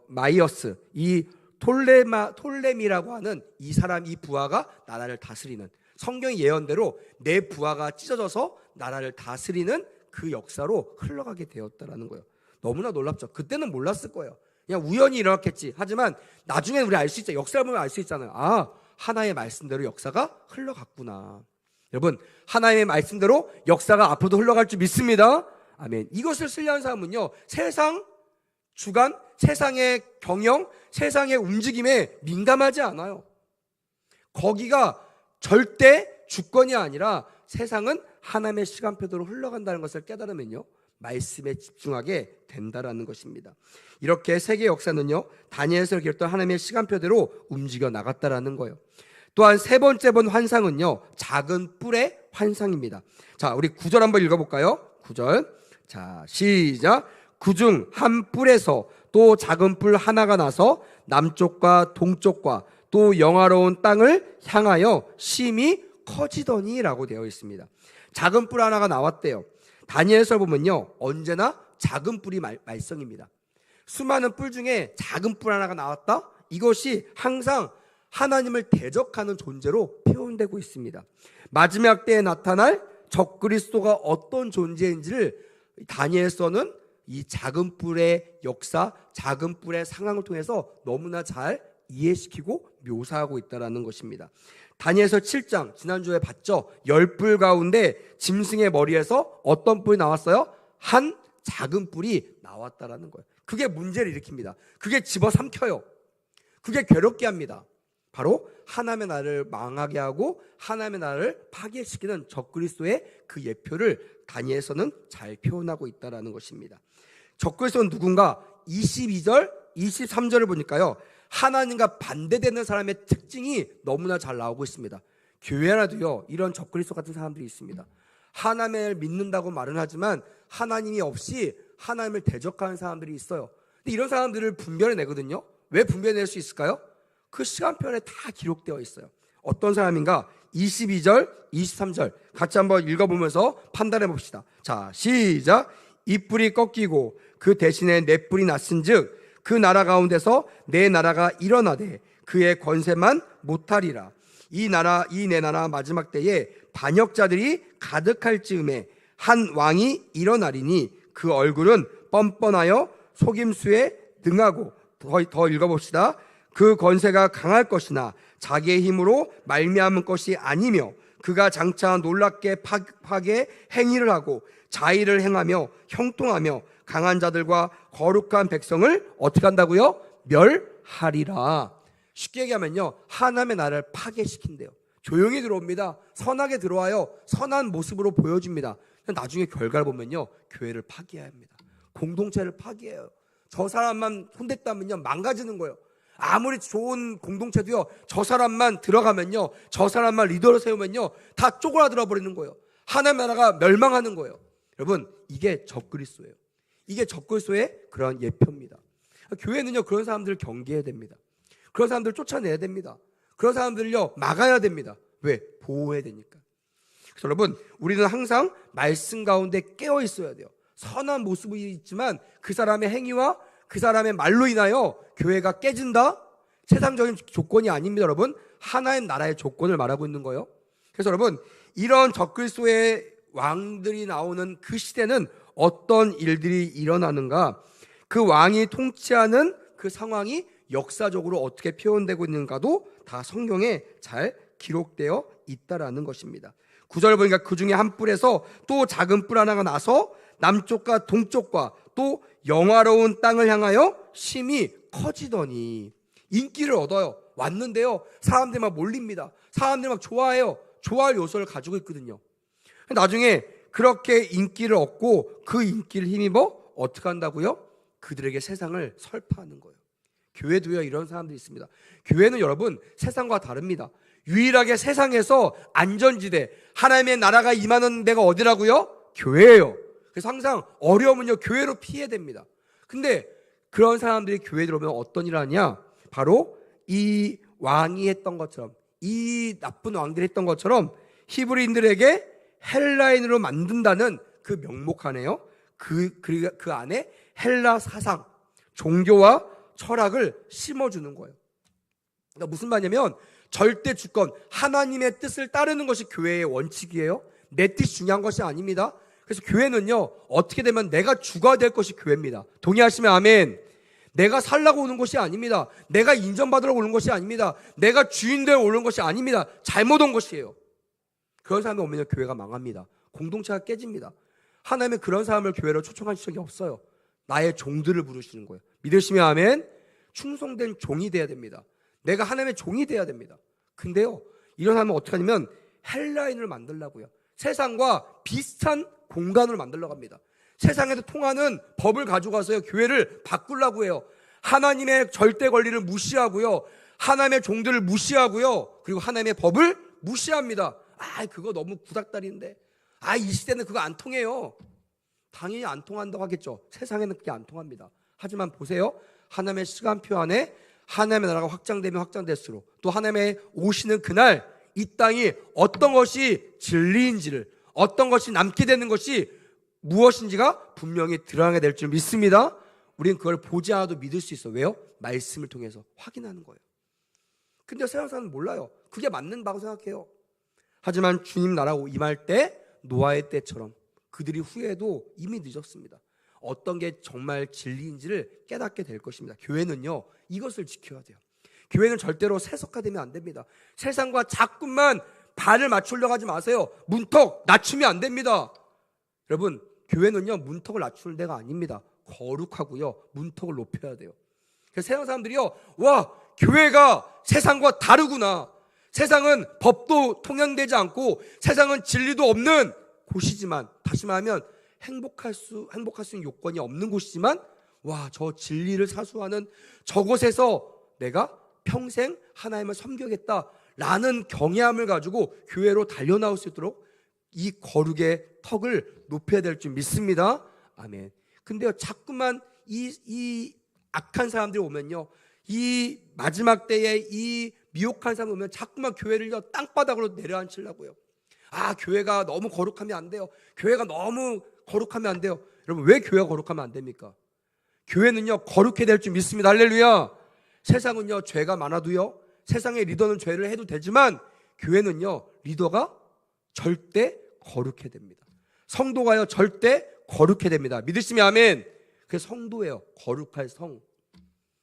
마이어스, 이 톨레미라고 하는 이 부하가 나라를 다스리는, 성경의 예언대로 내 부하가 찢어져서 나라를 다스리는 그 역사로 흘러가게 되었다라는 거예요. 너무나 놀랍죠. 그때는 몰랐을 거예요. 그냥 우연히 일어났겠지. 하지만 나중에 우리 알 수 있죠. 역사를 보면 알 수 있잖아요. 아, 하나님의 말씀대로 역사가 흘러갔구나. 여러분, 하나님의 말씀대로 역사가 앞으로도 흘러갈 줄 믿습니다. 아멘. 이것을 쓰려는 사람은요, 세상 주관, 세상의 경영, 세상의 움직임에 민감하지 않아요. 거기가 절대 주권이 아니라 세상은 하나님의 시간표대로 흘러간다는 것을 깨달으면요, 말씀에 집중하게 된다라는 것입니다. 이렇게 세계 역사는요, 다니엘서를 기록했던 하나님의 시간표대로 움직여 나갔다라는 거예요. 또한 세 번째 본 환상은요, 작은 뿔의 환상입니다. 자, 우리 9절 한번 읽어볼까요? 9절. 자, 시작. 그중 한 뿔에서 또 작은 뿔 하나가 나서 남쪽과 동쪽과 또 영화로운 땅을 향하여 심히 커지더니 라고 되어 있습니다. 작은 뿔 하나가 나왔대요. 다니엘서 보면요, 언제나 작은 뿔이 말썽입니다. 수많은 뿔 중에 작은 뿔 하나가 나왔다? 이것이 항상 하나님을 대적하는 존재로 표현되고 있습니다. 마지막 때에 나타날 적그리스도가 어떤 존재인지를 다니엘서는 이 작은 뿔의 역사, 작은 뿔의 상황을 통해서 너무나 잘 이해시키고 묘사하고 있다는 것입니다. 다니엘서 7장 지난주에 봤죠. 10뿔 가운데 짐승의 머리에서 어떤 뿔이 나왔어요? 한 작은 뿔이 나왔다라는 거예요. 그게 문제를 일으킵니다. 그게 집어삼켜요. 그게 괴롭게 합니다. 바로 하나님의 나라를 망하게 하고 하나님의 나라를 파괴시키는 적그리스도의 그 예표를 다니엘서는 잘 표현하고 있다는 것입니다. 적그리스도는 누군가? 22절, 23절을 보니까요, 하나님과 반대되는 사람의 특징이 너무나 잘 나오고 있습니다. 교회라도요, 이런 적그리스도 같은 사람들이 있습니다. 하나님을 믿는다고 말은 하지만 하나님이 없이 하나님을 대적하는 사람들이 있어요. 근데 이런 사람들을 분별해내거든요. 왜 분별해낼 수 있을까요? 그 시간표에 다 기록되어 있어요. 어떤 사람인가? 22절, 23절 같이 한번 읽어보면서 판단해 봅시다. 자, 시작. 이 뿔이 꺾이고 그 대신에 내 뿔이 났은즉 그 나라 가운데서 내 나라가 일어나되 그의 권세만 못하리라. 이 내 나라 마지막 때에 반역자들이 가득할 즈음에 한 왕이 일어나리니 그 얼굴은 뻔뻔하여 속임수에 능하고, 더 읽어봅시다. 그 권세가 강할 것이나 자기의 힘으로 말미암은 것이 아니며 그가 장차 놀랍게 파괴 행위를 하고 자의를 행하며 형통하며 강한 자들과 거룩한 백성을 어떻게 한다고요? 멸하리라. 쉽게 얘기하면요, 하나님의 나라를 파괴시킨대요. 조용히 들어옵니다. 선하게 들어와요. 선한 모습으로 보여줍니다. 나중에 결과를 보면요, 교회를 파괴합니다. 공동체를 파괴해요. 저 사람만 손댔다면요, 망가지는 거예요. 아무리 좋은 공동체도요, 저 사람만 들어가면요, 저 사람만 리더로 세우면요, 다 쪼그라들어 버리는 거예요. 하나님의 나라가 멸망하는 거예요. 여러분, 이게 적그리스도예요. 이게 적그리스도의 그런 예표입니다. 교회는요, 그런 사람들을 경계해야 됩니다. 그런 사람들을 쫓아내야 됩니다. 그런 사람들을요, 막아야 됩니다. 왜? 보호해야 되니까. 그래서 여러분, 우리는 항상 말씀 가운데 깨어 있어야 돼요. 선한 모습이 있지만 그 사람의 행위와 그 사람의 말로 인하여 교회가 깨진다? 세상적인 조건이 아닙니다, 여러분. 하나의 나라의 조건을 말하고 있는 거예요. 그래서 여러분, 이런 적그리스도의 왕들이 나오는 그 시대는 어떤 일들이 일어나는가? 그 왕이 통치하는 그 상황이 역사적으로 어떻게 표현되고 있는가도 다 성경에 잘 기록되어 있다라는 것입니다. 9절 보니까 그 중에 한 뿔에서 또 작은 뿔 하나가 나서 남쪽과 동쪽과 또 영화로운 땅을 향하여 심히 커지더니, 인기를 얻어요. 왔는데요, 사람들이 막 몰립니다. 사람들이 막 좋아해요. 좋아할 요소를 가지고 있거든요. 나중에 그렇게 인기를 얻고 그 인기를 힘입어 어떻게 한다고요? 그들에게 세상을 설파하는 거예요. 교회도요, 이런 사람들이 있습니다. 교회는 여러분 세상과 다릅니다. 유일하게 세상에서 안전지대, 하나님의 나라가 임하는 데가 어디라고요? 교회예요. 그래서 항상 어려우면요, 교회로 피해야 됩니다. 근데 그런 사람들이 교회에 들어오면 어떤 일을 하냐? 바로 이 왕이 했던 것처럼, 이 나쁜 왕들이 했던 것처럼 히브리인들에게 헬라인으로 만든다는 그 명목 안에요, 그 안에 헬라 사상, 종교와 철학을 심어주는 거예요. 그러니까 무슨 말이냐면 절대 주권, 하나님의 뜻을 따르는 것이 교회의 원칙이에요. 내 뜻이 중요한 것이 아닙니다. 그래서 교회는요, 어떻게 되면 내가 주가 될 것이 교회입니다. 동의하시면 아멘. 내가 살라고 오는 것이 아닙니다. 내가 인정받으려고 오는 것이 아닙니다. 내가 주인 되어 오는 것이 아닙니다. 잘못 온 것이에요. 그런 사람이 오면 교회가 망합니다. 공동체가 깨집니다. 하나님은 그런 사람을 교회로 초청하신 적이 없어요. 나의 종들을 부르시는 거예요. 믿으시면 아멘. 충성된 종이 돼야 됩니다. 내가 하나님의 종이 돼야 됩니다. 근데요, 이런 사람은 어떻게 하냐면 헬라인을 만들려고요. 세상과 비슷한 공간을 만들려고 합니다. 세상에서 통하는 법을 가져가서요, 교회를 바꾸려고 해요. 하나님의 절대 권리를 무시하고요, 하나님의 종들을 무시하고요, 그리고 하나님의 법을 무시합니다. 그거 너무 구닥다리인데, 이 시대는 그거 안 통해요. 당연히 안 통한다고 하겠죠. 세상에는 그게 안 통합니다. 하지만 보세요, 하나님의 시간표 안에 하나님의 나라가 확장되면 확장될수록, 또 하나님의 오시는 그날 이 땅이 어떤 것이 진리인지를, 어떤 것이 남게 되는 것이 무엇인지가 분명히 드러나게 될 줄 믿습니다. 우리는 그걸 보지 않아도 믿을 수 있어요. 왜요? 말씀을 통해서 확인하는 거예요. 근데 세상 사람은 몰라요. 그게 맞는 바고 생각해요. 하지만 주님 나라가 임할 때 노아의 때처럼 그들이 후회해도 이미 늦었습니다. 어떤 게 정말 진리인지를 깨닫게 될 것입니다. 교회는요, 이것을 지켜야 돼요. 교회는 절대로 세속화되면 안 됩니다. 세상과 자꾸만 발을 맞추려고 하지 마세요. 문턱 낮추면 안 됩니다. 여러분, 교회는요, 문턱을 낮추는 데가 아닙니다. 거룩하고요, 문턱을 높여야 돼요. 그래서 세상 사람들이요, 와, 교회가 세상과 다르구나. 세상은 법도 통용되지 않고 세상은 진리도 없는 곳이지만, 다시 말하면 행복할 수 있는 요건이 없는 곳이지만, 와, 저 진리를 사수하는 저곳에서 내가 평생 하나님을 섬기겠다라는 경외함을 가지고 교회로 달려나올 수 있도록 이 거룩의 턱을 높여야 될 줄 믿습니다. 아멘. 근데요, 자꾸만 이 악한 사람들이 오면요, 이 마지막 때에 이 미혹한 사람이 오면 자꾸만 교회를요, 땅바닥으로 내려앉히려고요. 교회가 너무 거룩하면 안 돼요. 교회가 너무 거룩하면 안 돼요. 여러분, 왜 교회가 거룩하면 안 됩니까? 교회는요, 거룩해야 될 줄 믿습니다. 할렐루야. 세상은요, 죄가 많아도요, 세상의 리더는 죄를 해도 되지만 교회는요, 리더가 절대 거룩해야 됩니다. 성도가요, 절대 거룩해야 됩니다. 믿으시면 아멘. 그게 성도예요. 거룩할 성.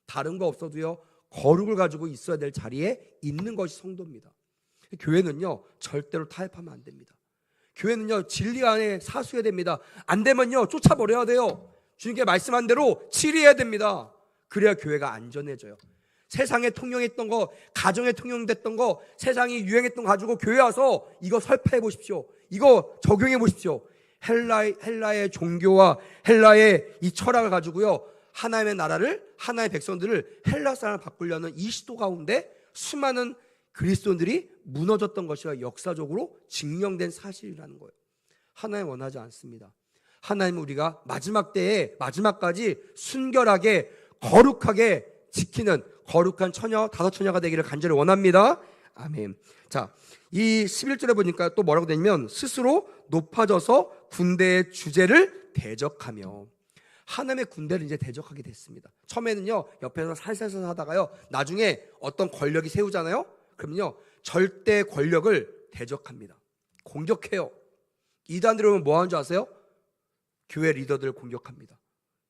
다른 거 없어도요, 거룩을 가지고 있어야 될 자리에 있는 것이 성도입니다. 교회는요, 절대로 타협하면 안 됩니다. 교회는요, 진리 안에 사수해야 됩니다. 안 되면요, 쫓아버려야 돼요. 주님께 말씀한 대로 치리해야 됩니다. 그래야 교회가 안전해져요. 세상에 통용했던 거, 가정에 통용됐던 거, 세상이 유행했던 거 가지고 교회 와서 이거 설파해 보십시오. 이거 적용해 보십시오. 헬라의 종교와 헬라의 이 철학을 가지고요, 하나님의 나라를, 하나님의 백성들을 헬라 사람을 바꾸려는 이 시도 가운데 수많은 그리스도인들이 무너졌던 것이 역사적으로 증명된 사실이라는 거예요. 하나님 원하지 않습니다. 하나님은 우리가 마지막 때에 마지막까지 순결하게 거룩하게 지키는 거룩한 다섯 처녀가 되기를 간절히 원합니다. 아멘. 자, 이 11절에 보니까 또 뭐라고 되냐면, 스스로 높아져서 군대의 주제를 대적하며. 하나님의 군대를 이제 대적하게 됐습니다. 처음에는요, 옆에서 살살살 하다가요, 나중에 어떤 권력이 세우잖아요. 그러면요, 절대 권력을 대적합니다. 공격해요. 이단들이 오면 뭐 하는 줄 아세요? 교회 리더들을 공격합니다.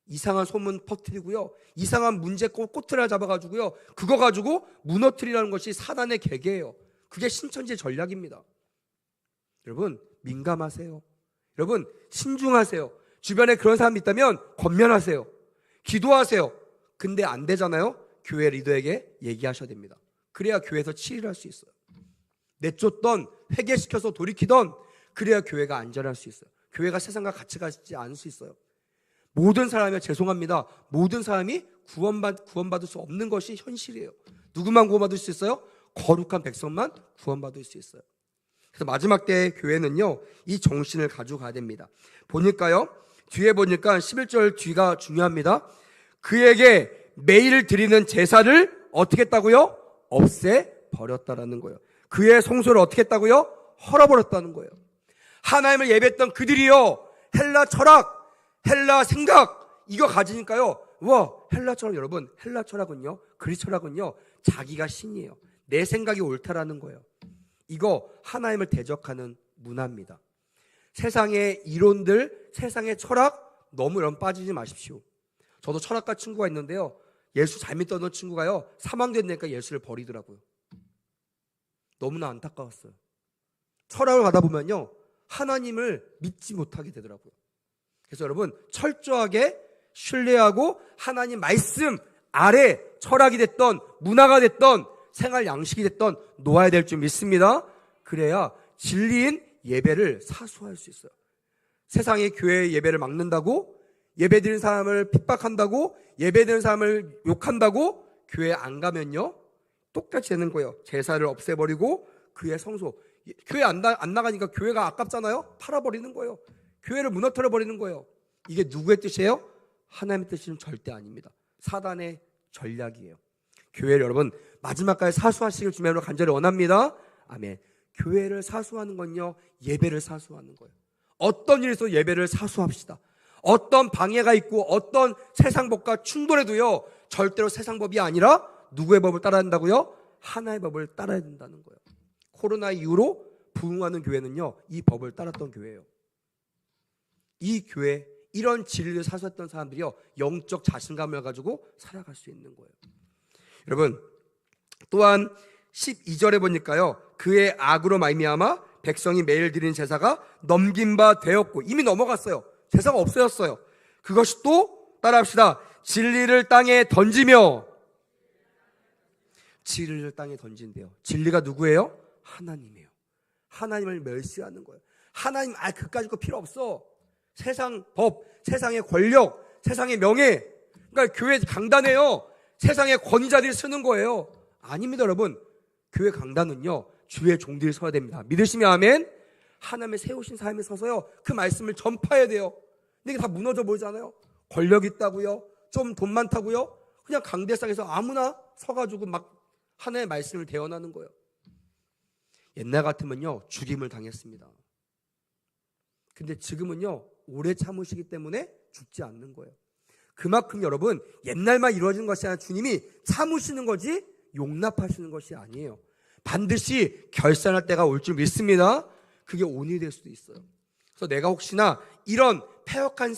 이상한 소문 퍼뜨리고요, 이상한 문제 꼬투리를 잡아가지고요, 그거 가지고 무너뜨리라는 것이 사단의 계계예요. 그게 신천지의 전략입니다. 여러분, 민감하세요. 여러분, 신중하세요. 주변에 그런 사람이 있다면 권면하세요. 기도하세요. 근데 안 되잖아요. 교회 리더에게 얘기하셔야 됩니다. 그래야 교회에서 치리를 할 수 있어요. 내쫓던, 회개시켜서 돌이키던, 그래야 교회가 안전할 수 있어요. 교회가 세상과 같이 가지 않을 수 있어요. 모든 사람이, 죄송합니다, 모든 사람이 구원받을 수 없는 것이 현실이에요. 누구만 구원받을 수 있어요? 거룩한 백성만 구원받을 수 있어요. 그래서 마지막 때의 교회는요, 이 정신을 가지고 가야 됩니다. 보니까요, 뒤에 보니까 11절 뒤가 중요합니다. 그에게 매일 드리는 제사를 어떻게 했다고요? 없애버렸다라는 거예요. 그의 성소를 어떻게 했다고요? 헐어버렸다는 거예요. 하나님을 예배했던 그들이요, 헬라 철학, 헬라 생각, 이거 가지니까요, 와, 헬라 철학, 여러분, 헬라 철학은요, 그리스 철학은요, 자기가 신이에요. 내 생각이 옳다라는 거예요. 이거 하나님을 대적하는 문화입니다. 세상의 이론들, 세상의 철학, 너무 여러분 빠지지 마십시오. 저도 철학가 친구가 있는데요, 예수 잘 믿던 친구가요, 사망됐으니까 예수를 버리더라고요. 너무나 안타까웠어요. 철학을 가다 보면요, 하나님을 믿지 못하게 되더라고요. 그래서 여러분, 철저하게 신뢰하고 하나님 말씀 아래 철학이 됐던, 문화가 됐던, 생활 양식이 됐던 놓아야 될 줄 믿습니다. 그래야 진리인 예배를 사수할 수 있어요. 세상의 교회의 예배를 막는다고, 예배드리는 사람을 핍박한다고, 예배드리는 사람을 욕한다고 교회 안 가면요, 똑같이 되는 거예요. 제사를 없애버리고 그의 성소, 교회 안 나가니까 교회가 아깝잖아요. 팔아버리는 거예요. 교회를 무너뜨려버리는 거예요. 이게 누구의 뜻이에요? 하나님의 뜻은 절대 아닙니다. 사단의 전략이에요. 교회를 여러분 마지막까지 사수하시길 주님으로 간절히 원합니다. 아멘. 교회를 사수하는 건요, 예배를 사수하는 거예요. 어떤 일에서 예배를 사수합시다. 어떤 방해가 있고 어떤 세상 법과 충돌해도요, 절대로 세상 법이 아니라 누구의 법을 따라야 한다고요? 하나의 법을 따라야 된다는 거예요. 코로나 이후로 부흥하는 교회는요, 이 법을 따랐던 교회예요. 이 교회, 이런 진리를 사수했던 사람들이요, 영적 자신감을 가지고 살아갈 수 있는 거예요. 여러분, 또한 12절에 보니까요, 그의 악으로 말미암아 백성이 매일 드리는 제사가 넘긴 바 되었고, 이미 넘어갔어요. 제사가 없어졌어요. 그것이 또 따라합시다. 진리를 땅에 던지며, 진리를 땅에 던진대요. 진리가 누구예요? 하나님이에요. 하나님을 멸시하는 거예요. 하나님, 그까짓 거 필요 없어. 세상 법, 세상의 권력, 세상의 명예, 그러니까 교회 강단에요, 세상의 권위자들이 쓰는 거예요. 아닙니다, 여러분. 교회 강단은요, 주의 종들이 서야 됩니다. 믿으시면 아멘. 하나님의 세우신 삶에 서서요, 그 말씀을 전파해야 돼요. 근데 이게 다 무너져 보이잖아요. 권력 있다고요, 좀 돈 많다고요, 그냥 강대상에서 아무나 서가지고 막 하나님의 말씀을 대언하는 거예요. 옛날 같으면요, 죽임을 당했습니다. 근데 지금은요, 오래 참으시기 때문에 죽지 않는 거예요. 그만큼 여러분, 옛날만 이루어지는 것이 아니라 주님이 참으시는 거지 용납하시는 것이 아니에요. 반드시 결산할 때가 올 줄 믿습니다. 그게 오늘이 될 수도 있어요. 그래서 내가 혹시나 이런 패역한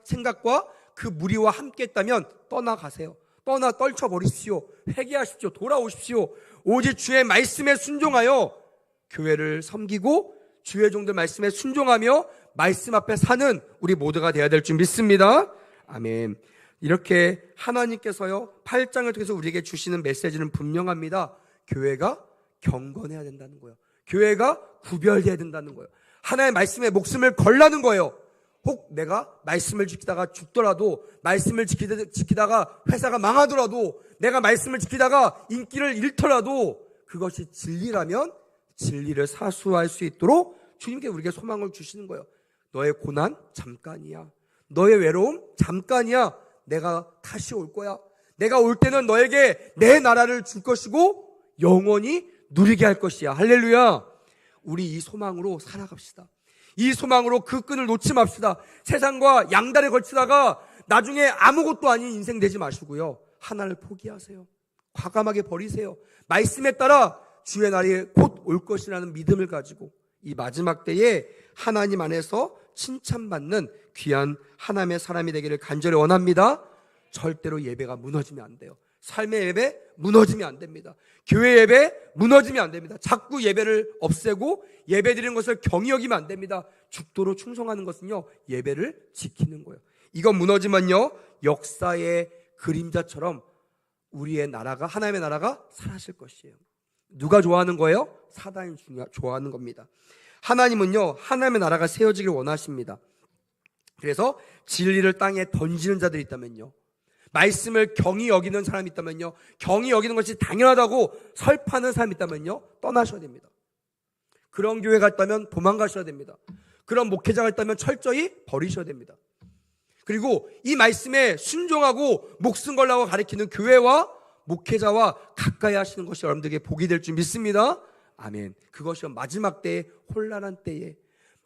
생각과 그 무리와 함께 했다면 떠나가세요. 떨쳐버리십시오. 회개하십시오. 돌아오십시오. 오직 주의 말씀에 순종하여 교회를 섬기고 주의 종들 말씀에 순종하며 말씀 앞에 사는 우리 모두가 되어야 될 줄 믿습니다. 아멘. 이렇게 하나님께서요, 8장을 통해서 우리에게 주시는 메시지는 분명합니다. 교회가 경건해야 된다는 거예요. 교회가 구별돼야 된다는 거예요. 하나님의 말씀에 목숨을 걸라는 거예요. 혹 내가 말씀을 지키다가 죽더라도, 말씀을 지키다가 회사가 망하더라도, 내가 말씀을 지키다가 인기를 잃더라도 그것이 진리라면 진리를 사수할 수 있도록 주님께 우리에게 소망을 주시는 거예요. 너의 고난 잠깐이야. 너의 외로움 잠깐이야. 내가 다시 올 거야. 내가 올 때는 너에게 내 나라를 줄 것이고 영원히 누리게 할 것이야. 할렐루야. 우리 이 소망으로 살아갑시다. 이 소망으로 그 끈을 놓지 맙시다. 세상과 양다리에 걸치다가 나중에 아무것도 아닌 인생 되지 마시고요, 하나를 포기하세요. 과감하게 버리세요. 말씀에 따라 주의 날이 곧 올 것이라는 믿음을 가지고 이 마지막 때에 하나님 안에서 칭찬받는 귀한 하나님의 사람이 되기를 간절히 원합니다. 절대로 예배가 무너지면 안 돼요. 삶의 예배 무너지면 안 됩니다. 교회 예배 무너지면 안 됩니다. 자꾸 예배를 없애고 예배 드리는 것을 경히 여기면 안 됩니다. 죽도록 충성하는 것은요, 예배를 지키는 거예요. 이거 무너지면요, 역사의 그림자처럼 우리의 나라가, 하나님의 나라가 사라질 것이에요. 누가 좋아하는 거예요? 사단이 좋아하는 겁니다. 하나님은요, 하나님의 나라가 세워지길 원하십니다. 그래서 진리를 땅에 던지는 자들이 있다면요, 말씀을 경히 여기는 사람이 있다면요, 경히 여기는 것이 당연하다고 설파하는 사람이 있다면요, 떠나셔야 됩니다. 그런 교회가 있다면 도망가셔야 됩니다. 그런 목회자가 있다면 철저히 버리셔야 됩니다. 그리고 이 말씀에 순종하고 목숨 걸라고 가리키는 교회와 목회자와 가까이 하시는 것이 여러분들에게 복이 될 줄 믿습니다. 아멘. 그것이 마지막 때에, 혼란한 때에,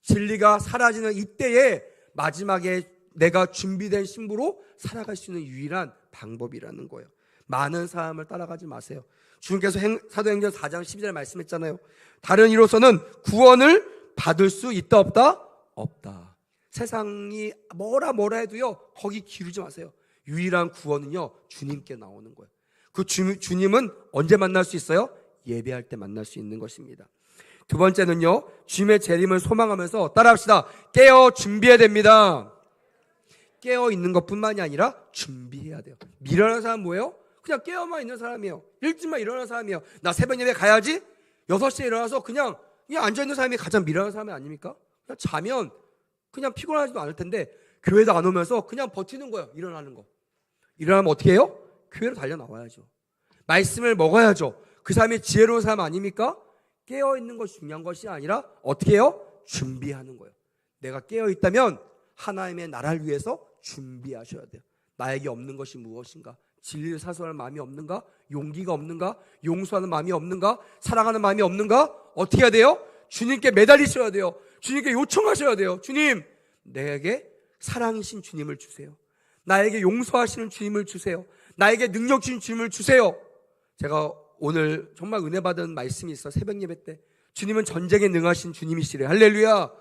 진리가 사라지는 이때에 마지막에 내가 준비된 신부로 살아갈 수 있는 유일한 방법이라는 거예요. 많은 사람을 따라가지 마세요. 주님께서 사도행전 4장 12절에 말씀했잖아요. 다른 이로서는 구원을 받을 수 있다 없다? 없다. 세상이 뭐라 해도요, 거기 기르지 마세요. 유일한 구원은요, 주님께 나오는 거예요. 그 주님은 언제 만날 수 있어요? 예배할 때 만날 수 있는 것입니다. 두 번째는요, 주님의 재림을 소망하면서 따라합시다. 깨어 준비해야 됩니다. 깨어 있는 것뿐만이 아니라 준비해야 돼요. 미련한 사람 뭐예요? 그냥 깨어만 있는 사람이에요. 일찍만 일어나는 사람이에요. 나 새벽 예배 가야지. 6시에 일어나서 그냥 앉아있는 사람이 가장 미련한 사람이 아닙니까? 그냥 자면 그냥 피곤하지도 않을 텐데 교회도 안 오면서 그냥 버티는 거예요. 일어나는 거. 일어나면 어떻게 해요? 교회로 달려나와야죠. 말씀을 먹어야죠. 그 사람이 지혜로운 사람 아닙니까? 깨어있는 것이 중요한 것이 아니라 어떻게 해요? 준비하는 거예요. 내가 깨어있다면 하나님의 나라를 위해서 준비하셔야 돼요. 나에게 없는 것이 무엇인가? 진리를 사수할 마음이 없는가? 용기가 없는가? 용서하는 마음이 없는가? 사랑하는 마음이 없는가? 어떻게 해야 돼요? 주님께 매달리셔야 돼요. 주님께 요청하셔야 돼요. 주님, 내게 사랑이신 주님을 주세요. 나에게 용서하시는 주님을 주세요. 나에게 능력 주신 주님을 주세요. 제가 오늘 정말 은혜 받은 말씀이 있어요. 새벽 예배 때 주님은 전쟁에 능하신 주님이시래. 할렐루야.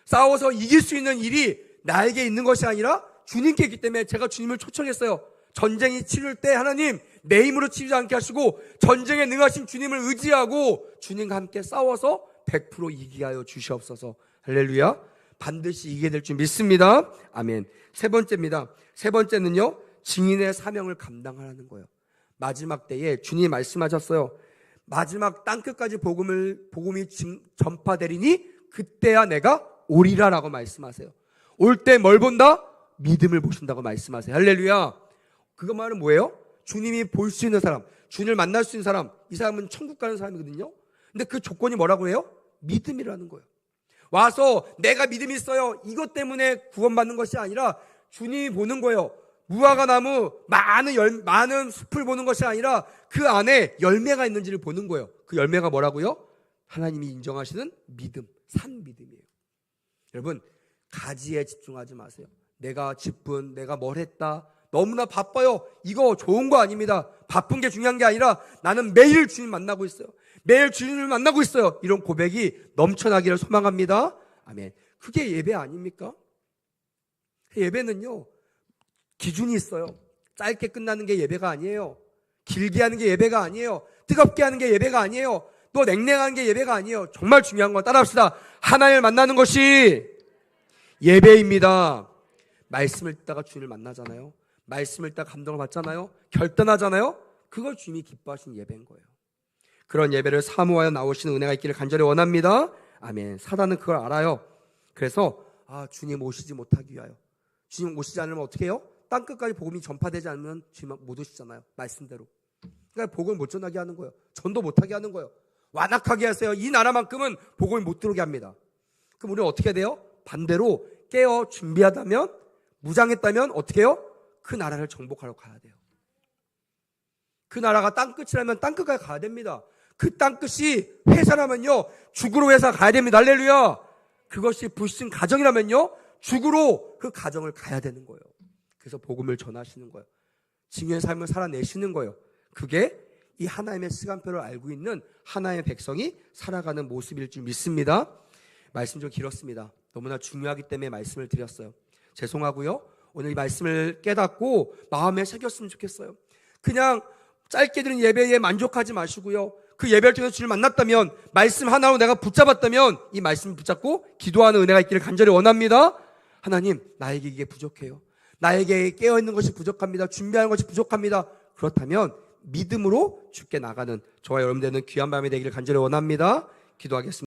싸워서 이길 수 있는 일이 나에게 있는 것이 아니라 주님께 있기 때문에 제가 주님을 초청했어요. 전쟁이 치를 때 하나님 내 힘으로 치지 않게 하시고 전쟁에 능하신 주님을 의지하고 주님과 함께 싸워서 100% 이기게 하여 주시옵소서. 할렐루야. 반드시 이기게 될 줄 믿습니다. 아멘. 세 번째입니다. 세 번째는요, 증인의 사명을 감당하라는 거예요. 마지막 때에 주님이 말씀하셨어요. 마지막 땅끝까지 복음이 전파되리니 그때야 내가 오리라라고 말씀하세요. 올 때 뭘 본다? 믿음을 보신다고 말씀하세요. 할렐루야. 그거 말은 뭐예요? 주님이 볼 수 있는 사람, 주님을 만날 수 있는 사람, 이 사람은 천국 가는 사람이거든요. 근데 그 조건이 뭐라고 해요? 믿음이라는 거예요. 와서 내가 믿음이 있어요, 이것 때문에 구원받는 것이 아니라 주님이 보는 거예요. 무화과 나무 많은 숲을 보는 것이 아니라 그 안에 열매가 있는지를 보는 거예요. 그 열매가 뭐라고요? 하나님이 인정하시는 믿음, 산 믿음이에요. 여러분, 가지에 집중하지 마세요. 내가 기쁜, 내가 뭘 했다, 너무나 바빠요, 이거 좋은 거 아닙니다. 바쁜 게 중요한 게 아니라 나는 매일 주님 만나고 있어요. 매일 주님을 만나고 있어요. 이런 고백이 넘쳐나기를 소망합니다. 아멘. 그게 예배 아닙니까? 예배는요, 기준이 있어요. 짧게 끝나는 게 예배가 아니에요. 길게 하는 게 예배가 아니에요. 뜨겁게 하는 게 예배가 아니에요. 또 냉랭한 게 예배가 아니에요. 정말 중요한 건 따라합시다. 하나님을 만나는 것이 예배입니다. 말씀을 듣다가 주님을 만나잖아요. 말씀을 듣다가 감동을 받잖아요. 결단하잖아요. 그걸 주님이 기뻐하시는 예배인 거예요. 그런 예배를 사모하여 나오시는 은혜가 있기를 간절히 원합니다. 아멘. 사단은 그걸 알아요. 그래서 주님 오시지 못하기 위하여, 주님 오시지 않으면 어떻게 해요? 땅끝까지 복음이 전파되지 않으면 주님 못 오시잖아요. 말씀대로. 그러니까 복음을 못 전하게 하는 거예요. 전도 못하게 하는 거예요. 완악하게 하세요. 이 나라만큼은 복음을 못 들어오게 합니다. 그럼 우리는 어떻게 돼요? 반대로 깨어 준비하다면, 무장했다면 어떻게 해요? 그 나라를 정복하러 가야 돼요. 그 나라가 땅끝이라면 땅끝까지 가야 됩니다. 그 땅끝이 회사라면요, 죽으러 회사 가야 됩니다. 할렐루야. 그것이 불신 가정이라면요, 죽으러 그 가정을 가야 되는 거예요. 그래서 복음을 전하시는 거예요. 증인의 삶을 살아내시는 거예요. 그게 이 하나님의 시간표를 알고 있는 하나님의 백성이 살아가는 모습일 줄 믿습니다. 말씀 좀 길었습니다. 너무나 중요하기 때문에 말씀을 드렸어요. 죄송하고요. 오늘 이 말씀을 깨닫고 마음에 새겼으면 좋겠어요. 그냥 짧게 드린 예배에 만족하지 마시고요. 그 예배를 통해서 주님을 만났다면, 말씀 하나로 내가 붙잡았다면 이 말씀을 붙잡고 기도하는 은혜가 있기를 간절히 원합니다. 하나님, 나에게 이게 부족해요. 나에게 깨어있는 것이 부족합니다. 준비하는 것이 부족합니다. 그렇다면 믿음으로 주께 나가는 저와 여러분 되는 귀한 밤이 되기를 간절히 원합니다. 기도하겠습니다.